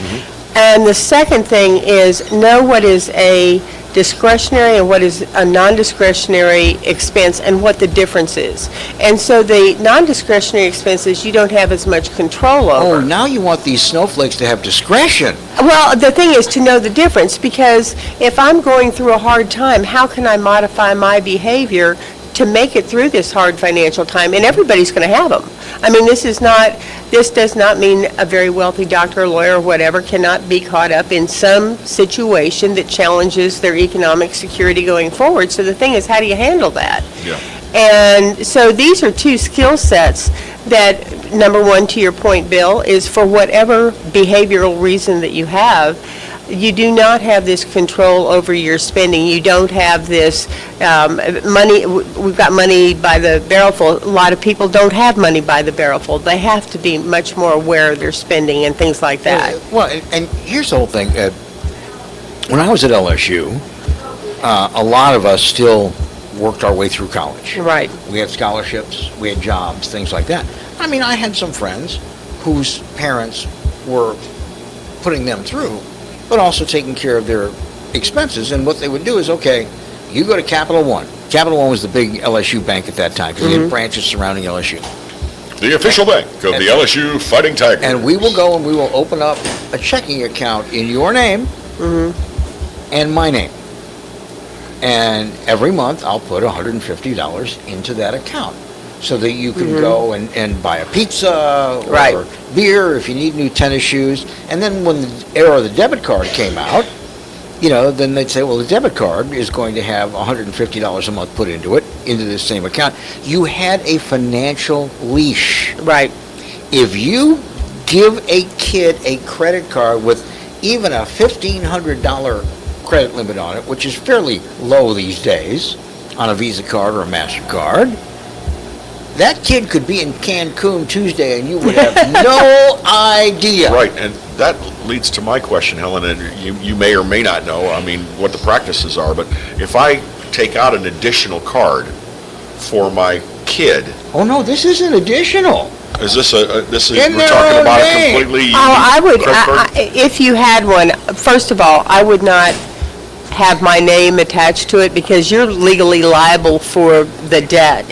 And the second thing is know what is a discretionary and what is a non-discretionary expense and what the difference is. And so the non-discretionary expenses you don't have as much control over. Oh, now you want these snowflakes to have discretion. Well, the thing is to know the difference, because if I'm going through a hard time, how can I modify my behavior to make it through this hard financial time? And everybody's going to have them. I mean, this does not mean a very wealthy doctor or lawyer or whatever cannot be caught up in some situation that challenges their economic security going forward. So the thing is, how do you handle that? Yeah. And so these are two skill sets that, number one, to your point, Bill, is for whatever behavioral reason that you have, you do not have this control over your spending. You don't have this money. We've got money by the barrelful. A lot of people don't have money by the barrelful. They have to be much more aware of their spending and things like that. Well, and here's the whole thing. When I was at LSU, a lot of us still worked our way through college. Right. We had scholarships, we had jobs, things like that. I mean, I had some friends whose parents were putting them through, but also taking care of their expenses. And what they would do is, okay, you go to Capital One. Capital One was the big LSU bank at that time, because they had branches surrounding LSU. The official bank of the LSU Fighting Tigers. And we will go and we will open up a checking account in your name and my name. And every month I'll put $150 into that account so that you can go and buy a pizza or beer if you need new tennis shoes. And then when the era of the debit card came out, then they'd say, well, the debit card is going to have $150 a month put into this same account. You had a financial leash. Right. If you give a kid a credit card with even a $1,500 credit limit on it, which is fairly low these days on a Visa card or a MasterCard, that kid could be in Cancun Tuesday and you would have no idea. Right, and that leads to my question, Helen, and you may or may not know, what the practices are, but if I take out an additional card for my kid. Oh, no, this isn't additional. Is this In we're their talking own about name. a completely unique I would, credit card? if you had one, first of all, I would not have my name attached to it because you're legally liable for the debt.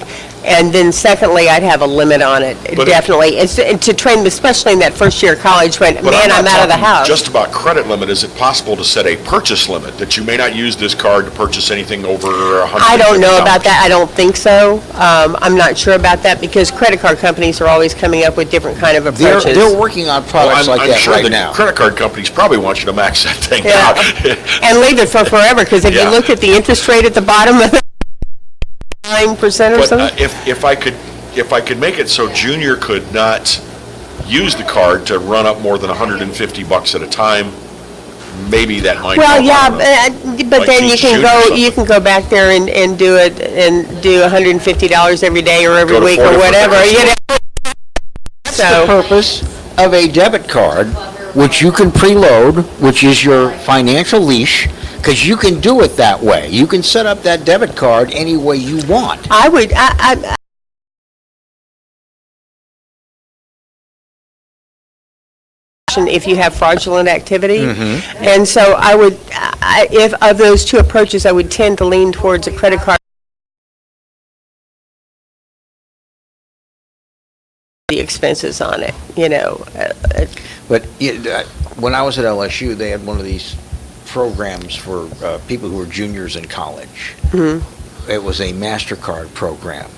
And then secondly, I'd have a limit on it, But definitely. It's to train, especially in that first year of college when, But man, I'm not out of the talking house. just about credit limit. Is it possible to set a purchase limit that you may not use this card to purchase anything over $150? I don't know about that. I don't think so. I'm not sure about that because credit card companies are always coming up with different kind of approaches. They're working on products like I'm that sure right the now. credit card companies probably want you to max that thing Yeah. out. And leave it for forever, because if you Yeah. look at the interest rate at the bottom of it, 9% or But something. if I could make it so Junior could not use the card to run up more than $150 at a time, maybe that might Well, help. yeah, I don't know. but Like then you teach can junior go, something. you can go back there and do it, and do $150 every day or every Go to week 4 or different whatever, liquor you know? That's the So, purpose of a debit card, which you can preload, which is your financial leash, because you can do it that way. You can set up that debit card any way you want. I would, if you have fraudulent activity. And so I would, if of those two approaches, I would tend to lean towards a credit card. The expenses on it, But when I was at LSU, they had one of these programs for people who were juniors in college. It was a MasterCard program,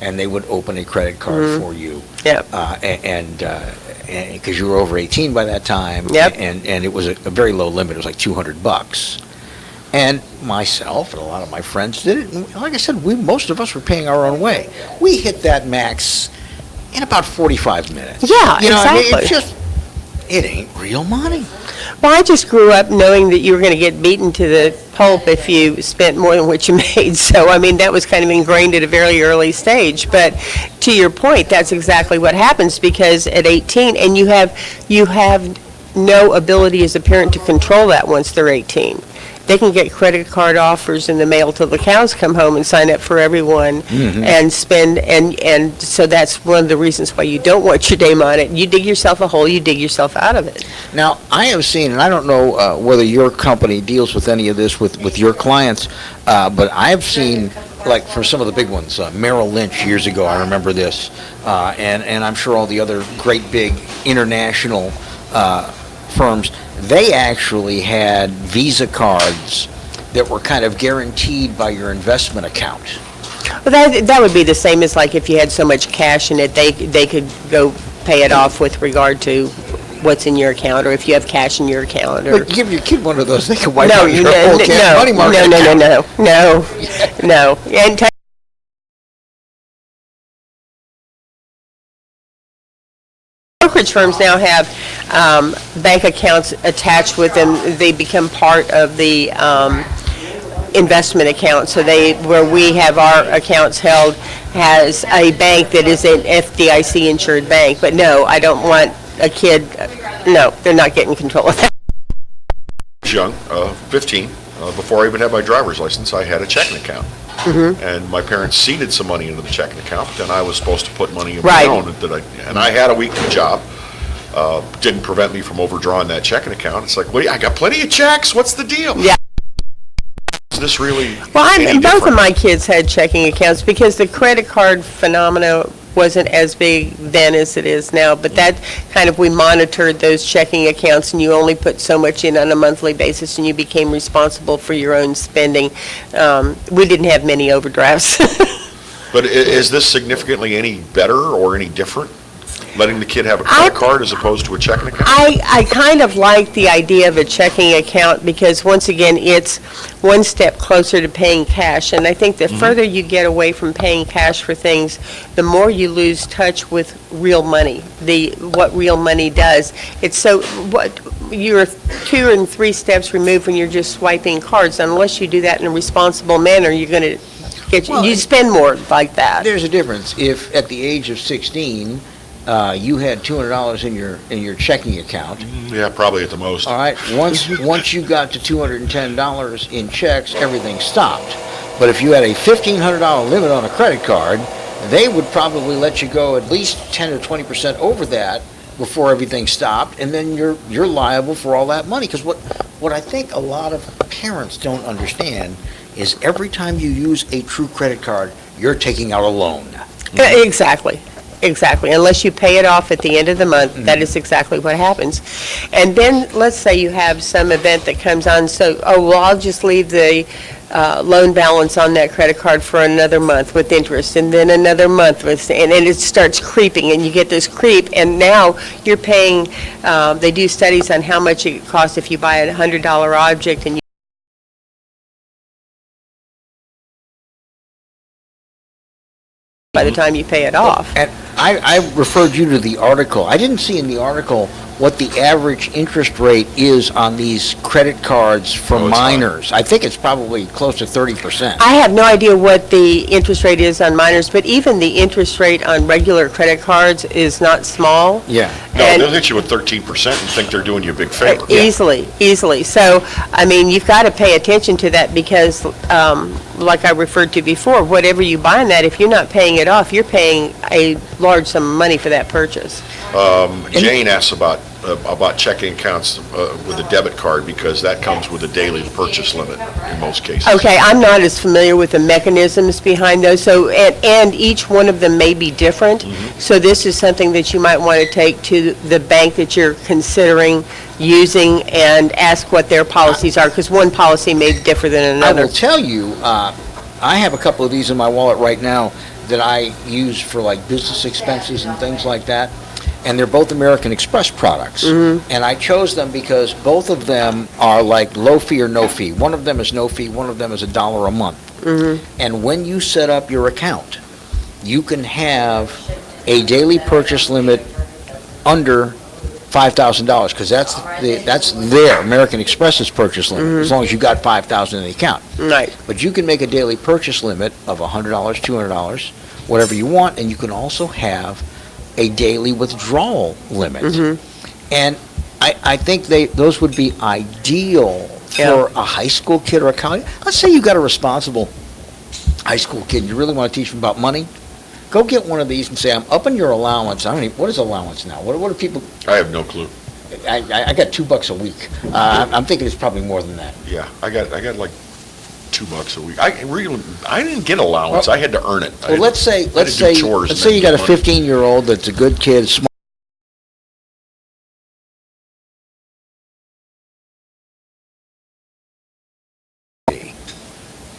and they would open a credit card for you. Yep. And because you were over 18 by that time. Yep. And it was a very low limit. It was like $200. And myself and a lot of my friends did it. And like I said, most of us were paying our own way. We hit that max in about 45 minutes. Yeah, you know, I mean, exactly. it ain't real money. Well, I just grew up knowing that you were going to get beaten to the pulp if you spent more than what you made. So, I mean, that was kind of ingrained at a very early stage. But to your point, that's exactly what happens, because at 18, and you have no ability as a parent to control that once they're 18. They can get credit card offers in the mail till the cows come home and sign up for everyone and spend, and so that's one of the reasons why you don't want your name on it. You dig yourself a hole, you dig yourself out of it. Now, I have seen, and I don't know whether your company deals with any of this with your clients, but I've seen, like for some of the big ones, Merrill Lynch years ago, I remember this, and I'm sure all the other great big international firms, they actually had Visa cards that were kind of guaranteed by your investment account. Well, that would be the same as like if you had so much cash in it, they could go pay it off with regard to what's in your account, or if you have cash in your account. Or But give your kid one of those, they can wipe no, out your whole money market account. no. And brokerage firms now have bank accounts attached with them. They become part of the investment account. So where we have our accounts held, has a bank that is an FDIC insured bank. But no, I don't want a kid. No, they're not getting control of that. I was young, 15. Before I even had my driver's license, I had a checking account. And my parents seeded some money into the checking account, but then I was supposed to put money of my own. And I had a weekly job. Didn't prevent me from overdrawing that checking account. It's like, wait, I got plenty of checks. What's the deal? Yeah. Is this really Well, any both of different? my kids had checking accounts because the credit card phenomena wasn't as big then as it is now. But that kind of, we monitored those checking accounts, and you only put so much in on a monthly basis, and you became responsible for your own spending. We didn't have many overdrafts. But is this significantly any better or any different? Letting the kid have a credit card as opposed to a checking account? I kind of like the idea of a checking account because, once again, it's one step closer to paying cash. And I think the further you get away from paying cash for things, the more you lose touch with real money, what real money does. It's so, you're 2 and 3 steps removed when you're just swiping cards. Unless you do that in a responsible manner, you're going to you spend more like that. There's a difference. If at the age of 16, you had $200 in your checking account. Yeah, probably at the most. All right. Once you got to $210 in checks, everything stopped. But if you had a $1,500 limit on a credit card, they would probably let you go at least 10 to 20% over that before everything stopped, and then you're liable for all that money. Because what I think a lot of parents don't understand is every time you use a true credit card, you're taking out a loan. Exactly. Unless you pay it off at the end of the month, that is exactly what happens. And then, let's say you have some event that comes on, I'll just leave the loan balance on that credit card for another month with interest, and then another month and it starts creeping, and you get this creep, and now you're paying, they do studies on how much it costs if you buy a $100 object, and by the time you pay it off. And I referred you to the article. I didn't see in the article what the average interest rate is on these credit cards for Oh, it's high. minors. I think it's probably close to 30%. I have no idea what the interest rate is on minors, but even the interest rate on regular credit cards is not small. Yeah. No, And- they'll hit you with 13% and think they're doing you a big favor. Easily. So, I mean, you've got to pay attention to that because, like I referred to before, whatever you buy in that, if you're not paying it off, you're paying a large sum of money for that purchase. Jane asks about checking accounts with a debit card because that comes with a daily purchase limit in most cases. Okay, I'm not as familiar with the mechanisms behind those, so, and each one of them may be different. So this is something that you might want to take to the bank that you're considering using and ask what their policies are, because one policy may differ than I another. will tell you, I have a couple of these in my wallet right now that I use for like business expenses and things like that. and they're both American Express products. And I chose them because both of them are like low fee or no fee. One of them is no fee, one of them is $1 a month. And when you set up your account, you can have a daily purchase limit under $5,000, because that's their American Express's purchase limit, as long as you got $5,000 in the account. Right. But you can make a daily purchase limit of $100, $200, whatever you want, and you can also have a daily withdrawal limit. And I think those would be ideal for a high school kid or a college. Let's say you got a responsible high school kid, you really want to teach them about money. Go get one of these and say, I'm upping your allowance. I don't even, what is allowance now? What do people? I have no clue. I got $2 a week. I'm thinking it's probably more than that. Yeah, I got like $2 a week. I didn't get allowance. I had to earn it. Well, let's say you got a 15-year-old that's a good kid, smart.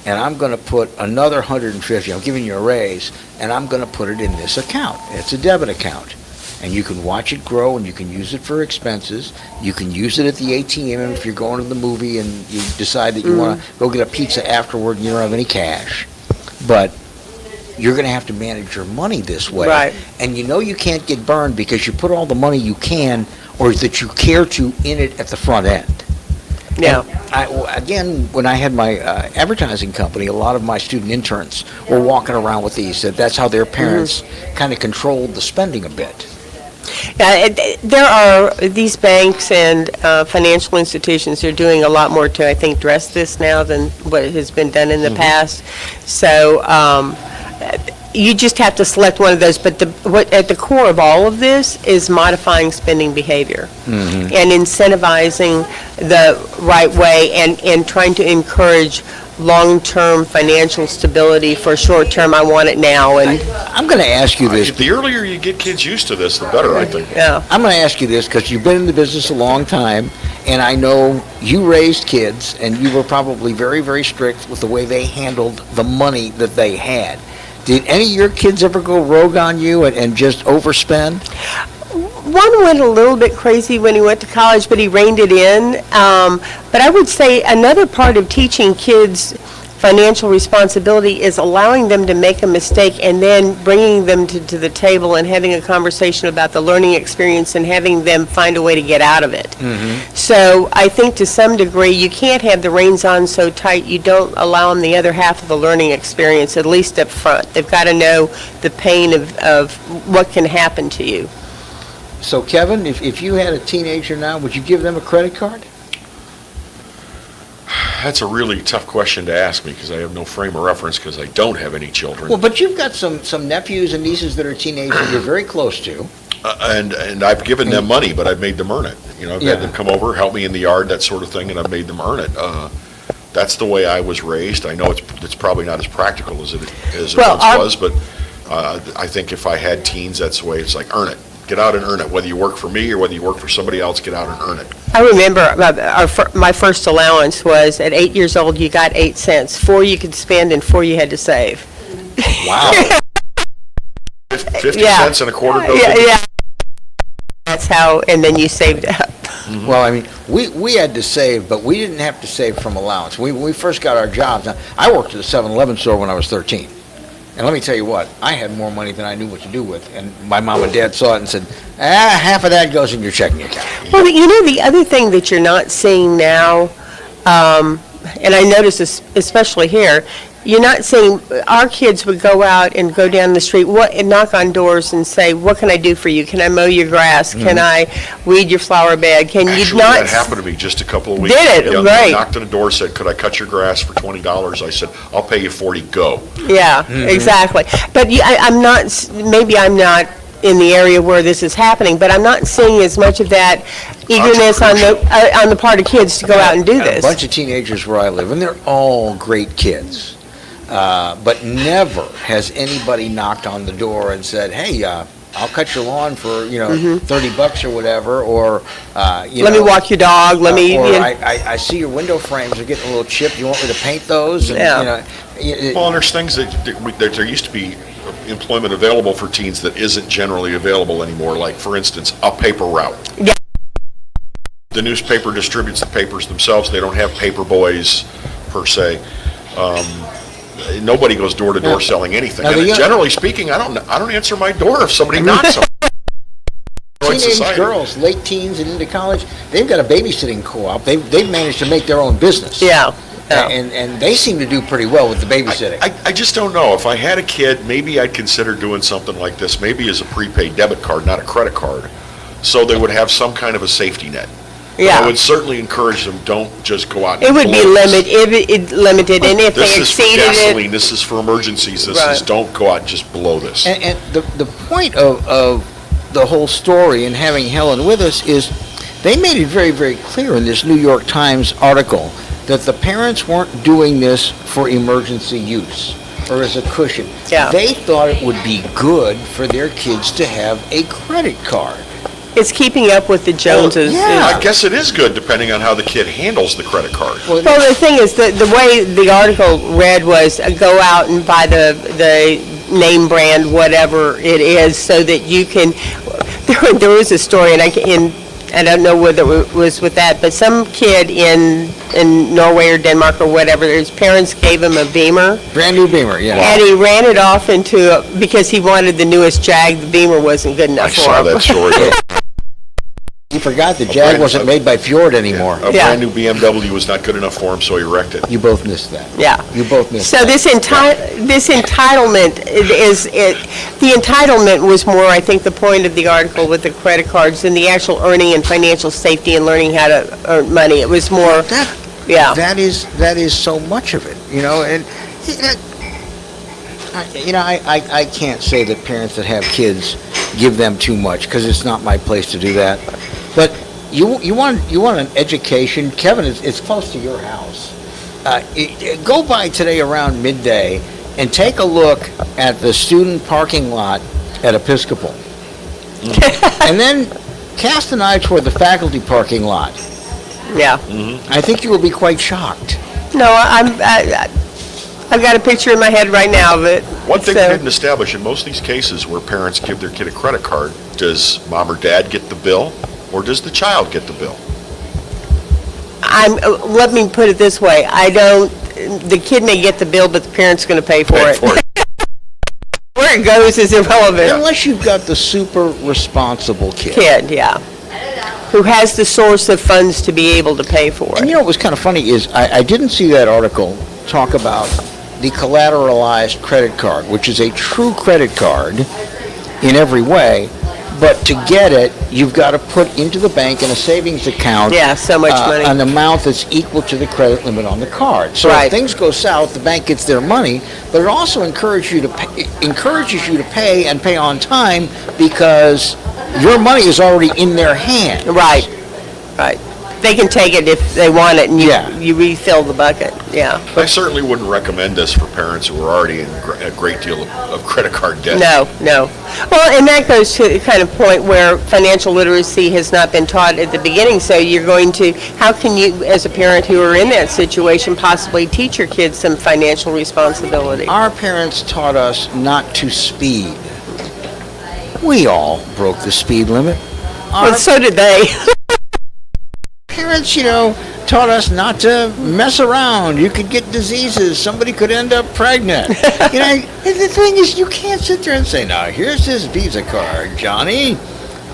And I'm going to put another 150, I'm giving you a raise, and I'm going to put it in this account. It's a debit account. And you can watch it grow, and you can use it for expenses. You can use it at the ATM if you're going to the movie and you decide that you want to go get a pizza afterward and you don't have any cash. But you're going to have to manage your money this way. Right. And you know you can't get burned because you put all the money you can or that you care to in it at the front end. Yeah. Again, when I had my advertising company, a lot of my student interns were walking around with these. That's how their parents kind of controlled the spending a bit. Yeah, there are these banks and financial institutions are doing a lot more to, I think, address this now than what has been done in the past. So you just have to select one of those. But what at the core of all of this is modifying spending behavior and incentivizing the right way and trying to encourage long-term financial stability for short-term, I want it now. And I'm going to ask you this. The earlier you get kids used to this, the better, I think. yeah. I'm going to ask you this because you've been in the business a long time, and I know you raised kids, and you were probably very, very strict with the way they handled the money that they had. Did any of your kids ever go rogue on you and just overspend? One went a little bit crazy when he went to college, but he reined it in. But I would say another part of teaching kids financial responsibility is allowing them to make a mistake and then bringing them to the table and having a conversation about the learning experience and having them find a way to get out of it. So I think to some degree you can't have the reins on so tight you don't allow them the other half of the learning experience, at least up front. They've got to know the pain of what can happen to you. So, Kevin, if you had a teenager now, would you give them a credit card? That's a really tough question to ask me because I have no frame of reference because I don't have any children. Well, but you've got some nephews and nieces that are teenagers you're very close to. And I've given them money, but I've made them earn it. You know, I've had them come over, help me in the yard, that sort of thing, and I've made them earn it. That's the way I was raised. I know it's probably not as practical as it once was, but I think if I had teens, that's the way. It's like, earn it. Get out and earn it. Whether you work for me or whether you work for somebody else, get out and earn it. I remember my first allowance was at 8 years old, you got 8 cents. 4 you could spend and 4 you had to save. Wow. 50 cents and a quarter goes Yeah. That's how, and then you saved up. Well, I mean, we had to save, but we didn't have to save from allowance. When we first got our jobs, now, I worked at a 7-Eleven store when I was 13. And let me tell you what, I had more money than I knew what to do with. And my mom and dad saw it and said, half of that goes in your checking account. Well, you know, the other thing that you're not seeing now, and I notice this especially here, you're not seeing, our kids would go out and go down the street and knock on doors and say, what can I do for you? Can I mow your grass? Can I weed your flower bed? Can you Actually, not? that happened to me just a couple of weeks Did it? ago. Right. They knocked on the door, said, could I cut your grass for $20? I said, I'll pay you $40, go. Yeah, exactly. But I'm not, maybe I'm not in the area where this is happening, but I'm not seeing as much of that eagerness on the part of kids to go out and do A this. bunch of teenagers where I live, and they're all great kids. But never has anybody knocked on the door and said, hey, I'll cut your lawn for, $30 or whatever, or, Let me walk your dog, let me... Or I see your window frames are getting a little chipped, you want me to paint those? And, Yeah. Well, and there's things that there used to be employment available for teens that isn't generally available anymore, like, for instance, a paper route. Yeah. The newspaper distributes the papers themselves. They don't have paper boys, per se. Nobody goes door to door selling anything. Now, And generally speaking, I don't answer my door if somebody knocks on it. Teenage girls, late teens and into college, they've got a babysitting co-op. They've managed to make their own business. Yeah. And they seem to do pretty well with the babysitting. I just don't know. If I had a kid, maybe I'd consider doing something like this, maybe as a prepaid debit card, not a credit card, so they would have some kind of a safety net. But I would certainly encourage them, don't just go out and It would be blow this. limited, and if they This is for exceeded gasoline, it, this is for emergencies, this Right. is, don't go out and just blow this. And the point of the whole story and having Helen with us is they made it very, very clear in this New York Times article that the parents weren't doing this for emergency use or as a cushion. Yeah. They thought it would be good for their kids to have a credit card. it's keeping up with the Joneses. yeah. I guess it is good, depending on how the kid handles the credit card. Well, the thing is, the way the article read was go out and buy the name brand, whatever it is, so that you can, there was a story, and I don't know whether it was with that, but some kid in Norway or Denmark or whatever, his parents gave him a Beamer, Brand new Beamer, yeah. and he ran it off because he wanted the newest Jag, the Beamer wasn't good I enough for saw him. that story. He forgot the Jag wasn't made by Fjord anymore. A Yeah. brand new BMW was not good enough for him, so he wrecked it. You both missed that. Yeah. You both missed So that. this entitlement the entitlement was more, I think, the point of the article with the credit cards than the actual earning and financial safety and learning how to earn money. It was more, yeah. That is so much of it, and I can't say that parents that have kids give them too much, because it's not my place to do that. But you want an education, Kevin. It's close to your house. Go by today around midday and take a look at the student parking lot at Episcopal, and then cast an eye toward the faculty parking lot. Yeah. I think you will be quite shocked. No, I've got a picture in my head right now of it. One thing So- we didn't establish, in most of these cases where parents give their kid a credit card, does mom or dad get the bill, or does the child get the bill? let me put it this way, the kid may get the bill, but the parent's going to pay for it. Where it goes is irrelevant. Unless you've got the super responsible kid. Who has the source of funds to be able to pay for And it. what was kind of funny is I didn't see that article talk about the collateralized credit card, which is a true credit card in every way, but to get it, you've got to put into the bank in a savings account Yeah, so much money. an amount that's equal to the credit limit on the card. So Right. if things go south, the bank gets their money, but it also encourages you to pay and pay on time, because your money is already in their hand. Right. They can take it if they want it, and Yeah. you refill the bucket, yeah. I certainly wouldn't recommend this for parents who are already in a great deal of credit card debt. No. Well, and that goes to the kind of point where financial literacy has not been taught at the beginning, so how can you, as a parent who are in that situation, possibly teach your kids some financial responsibility? Our parents taught us not to speed. We all broke the speed limit. Well, so did they. Parents, taught us not to mess around. You could get diseases. Somebody could end up pregnant. And the thing is, you can't sit there and say, now, here's this Visa card, Johnny.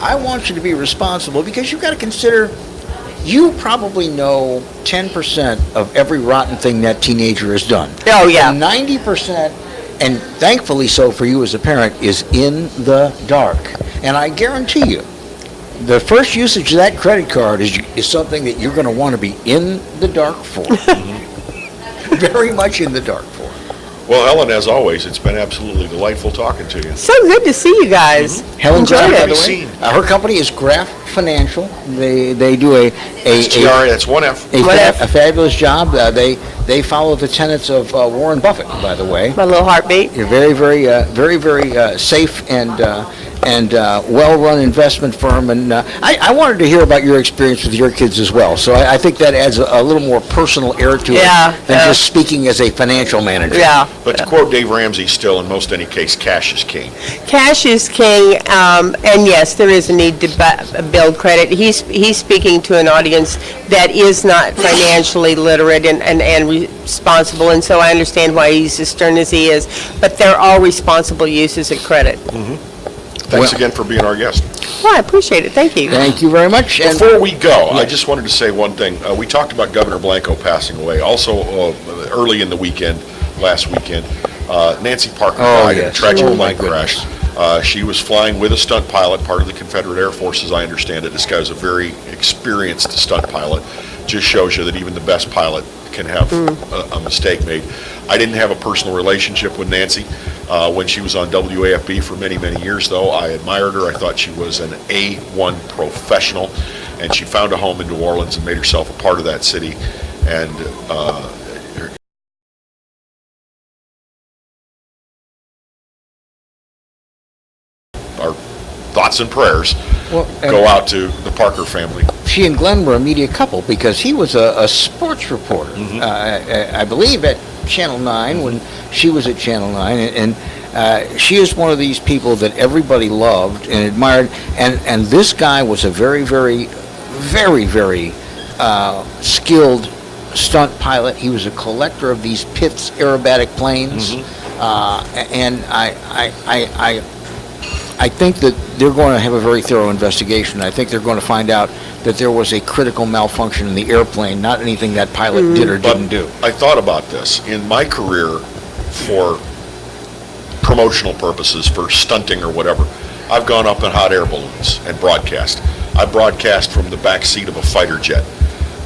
I want you to be responsible, because you've got to consider, you probably know 10% of every rotten thing that teenager has done. Oh, yeah. And 90%, and thankfully so for you as a parent, is in the dark. And I guarantee you, the first usage of that credit card is something that you're going to want to be in the dark for. Very much in the dark for. Well, Helen, as always, it's been absolutely delightful talking to you. So good to see you guys. Helen Graf, Enjoyed by it. the way, her company is Graf Financial. They do a SGRA, that's one F. a fabulous job. They follow the tenets of Warren Buffett, by the way. My little heartbeat. You're very, very, very, very safe and and well-run investment firm. And I wanted to hear about your experience with your kids as well. So I think that adds a little more personal air to it than just speaking as a financial manager. Yeah. But to quote Dave Ramsey, still, in most any case, cash is king. Cash is king, and yes, there is a need to build credit. He's speaking to an audience that is not financially literate and responsible, and so I understand why he's as stern as he is. But there are responsible uses of credit. Thanks again for being our guest. Well, I appreciate it. Thank you. Thank you very much. And Before we go, I just wanted to say one thing. We talked about Governor Blanco passing away. Also, early in the weekend, last weekend, Nancy Parker died in a tragic plane crash. She was flying with a stunt pilot, part of the Confederate Air Force, as I understand it. This guy was a very experienced stunt pilot. Just shows you that even the best pilot can have a mistake made. I didn't have a personal relationship with Nancy when she was on WAFB for many, many years, though. I admired her. I thought she was an A1 professional, and she found a home in New Orleans and made herself a part of that city. And our thoughts and prayers go out to the Parker family. she and Glenn were a media couple because he was a sports reporter, I believe at Channel 9 when she was at Channel 9, and she is one of these people that everybody loved and admired, and this guy was a very, very, very, very skilled stunt pilot. He was a collector of these Pitts aerobatic planes, and I think that they're going to have a very thorough investigation. I think they're going to find out that there was a critical malfunction in the airplane, not anything that pilot did or didn't do. I thought about this. In my career, for promotional purposes, for stunting or whatever, I've gone up in hot air balloons and broadcast. I broadcast from the back seat of a fighter jet.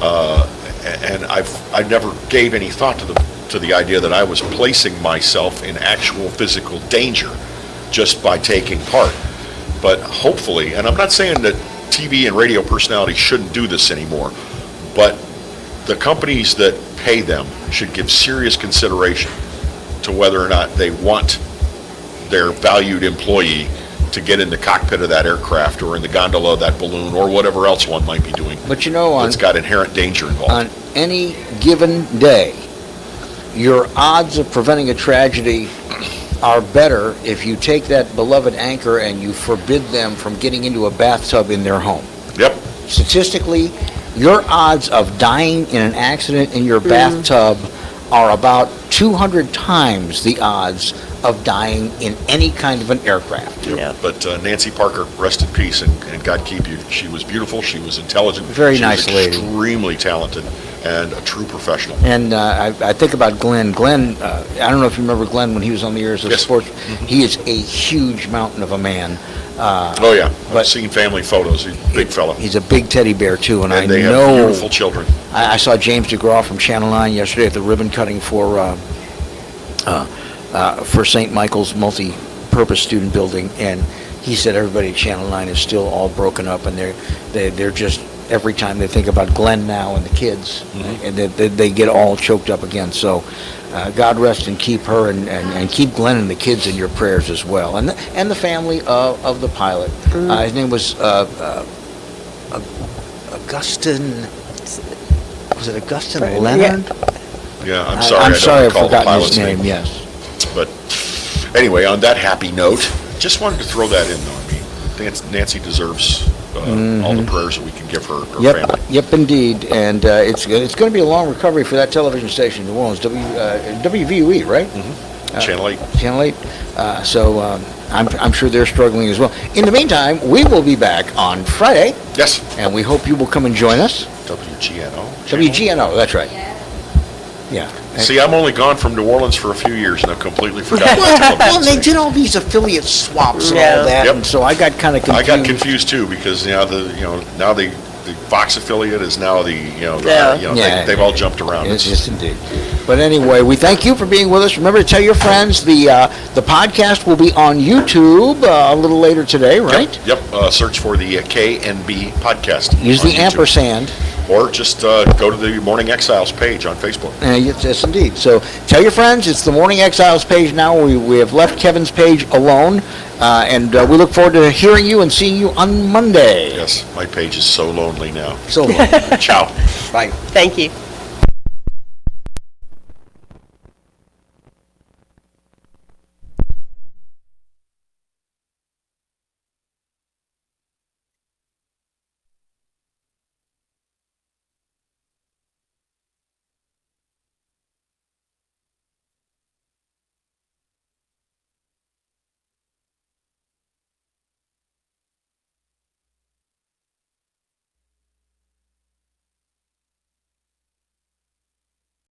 And I never gave any thought to the idea that I was placing myself in actual physical danger just by taking part. But hopefully, and I'm not saying that TV and radio personalities shouldn't do this anymore, but the companies that pay them should give serious consideration to whether or not they want their valued employee to get in the cockpit of that aircraft or in the gondola of that balloon or whatever else one might be doing. But you know, it's got inherent danger involved. On any given day, your odds of preventing a tragedy are better if you take that beloved anchor and you forbid them from getting into a bathtub in their home. Yep. Statistically, your odds of dying in an accident in your bathtub are about 200 times the odds of dying in any kind of an aircraft. Yeah. But Nancy Parker, rest in peace, and God keep you. She was beautiful. She was intelligent. Very nice lady. Extremely talented and a true professional. And I think about Glenn. Glenn, I don't know if you remember Glenn when he was on the air as a sports. He is a huge mountain of a man. Oh yeah, I've seen family photos. He's a big fella. He's a big teddy bear too, and I they know have beautiful children. I saw James DeGraw from Channel 9 yesterday at the ribbon cutting for St. Michael's multi-purpose student building, and he said everybody at Channel 9 is still all broken up, and they're just, every time they think about Glenn now and the kids, and they get all choked up again. So God rest and keep her, and keep Glenn and the kids in your prayers as well, and the family of the pilot. His name was Augustin. Was it Augustin Leonard? Yeah, I'm sorry. I'm sorry, I've forgotten his name. Yes. But anyway, on that happy note, just wanted to throw that in, though. I mean, Nancy deserves all the prayers that we can give her family. Yep, indeed. And it's going to be a long recovery for that television station in New Orleans, WVUE, right? Channel 8. Channel 8. So I'm sure they're struggling as well. In the meantime, we will be back on Friday. Yes. And we hope you will come and join us. WGNO. WGNO, that's right. Yeah. See, I'm only gone from New Orleans for a few years, and I've completely forgotten what television Well, they station. did all these affiliate swaps and all that, Yep. and so I got kind of confused. I got confused too because now the Fox affiliate is now they've all jumped around. It's just indeed. But anyway, we thank you for being with us. Remember to tell your friends the podcast will be on YouTube a little later today, right? Yep. Search for the KNB podcast. Use on the YouTube. ampersand. or just go to the Morning Exiles page on Facebook. Yes, indeed. So tell your friends, it's the Morning Exiles page now. We have left Kevin's page alone, and we look forward to hearing you and seeing you on Monday. Yes, my page is so lonely now. So, Ciao. bye. Thank you.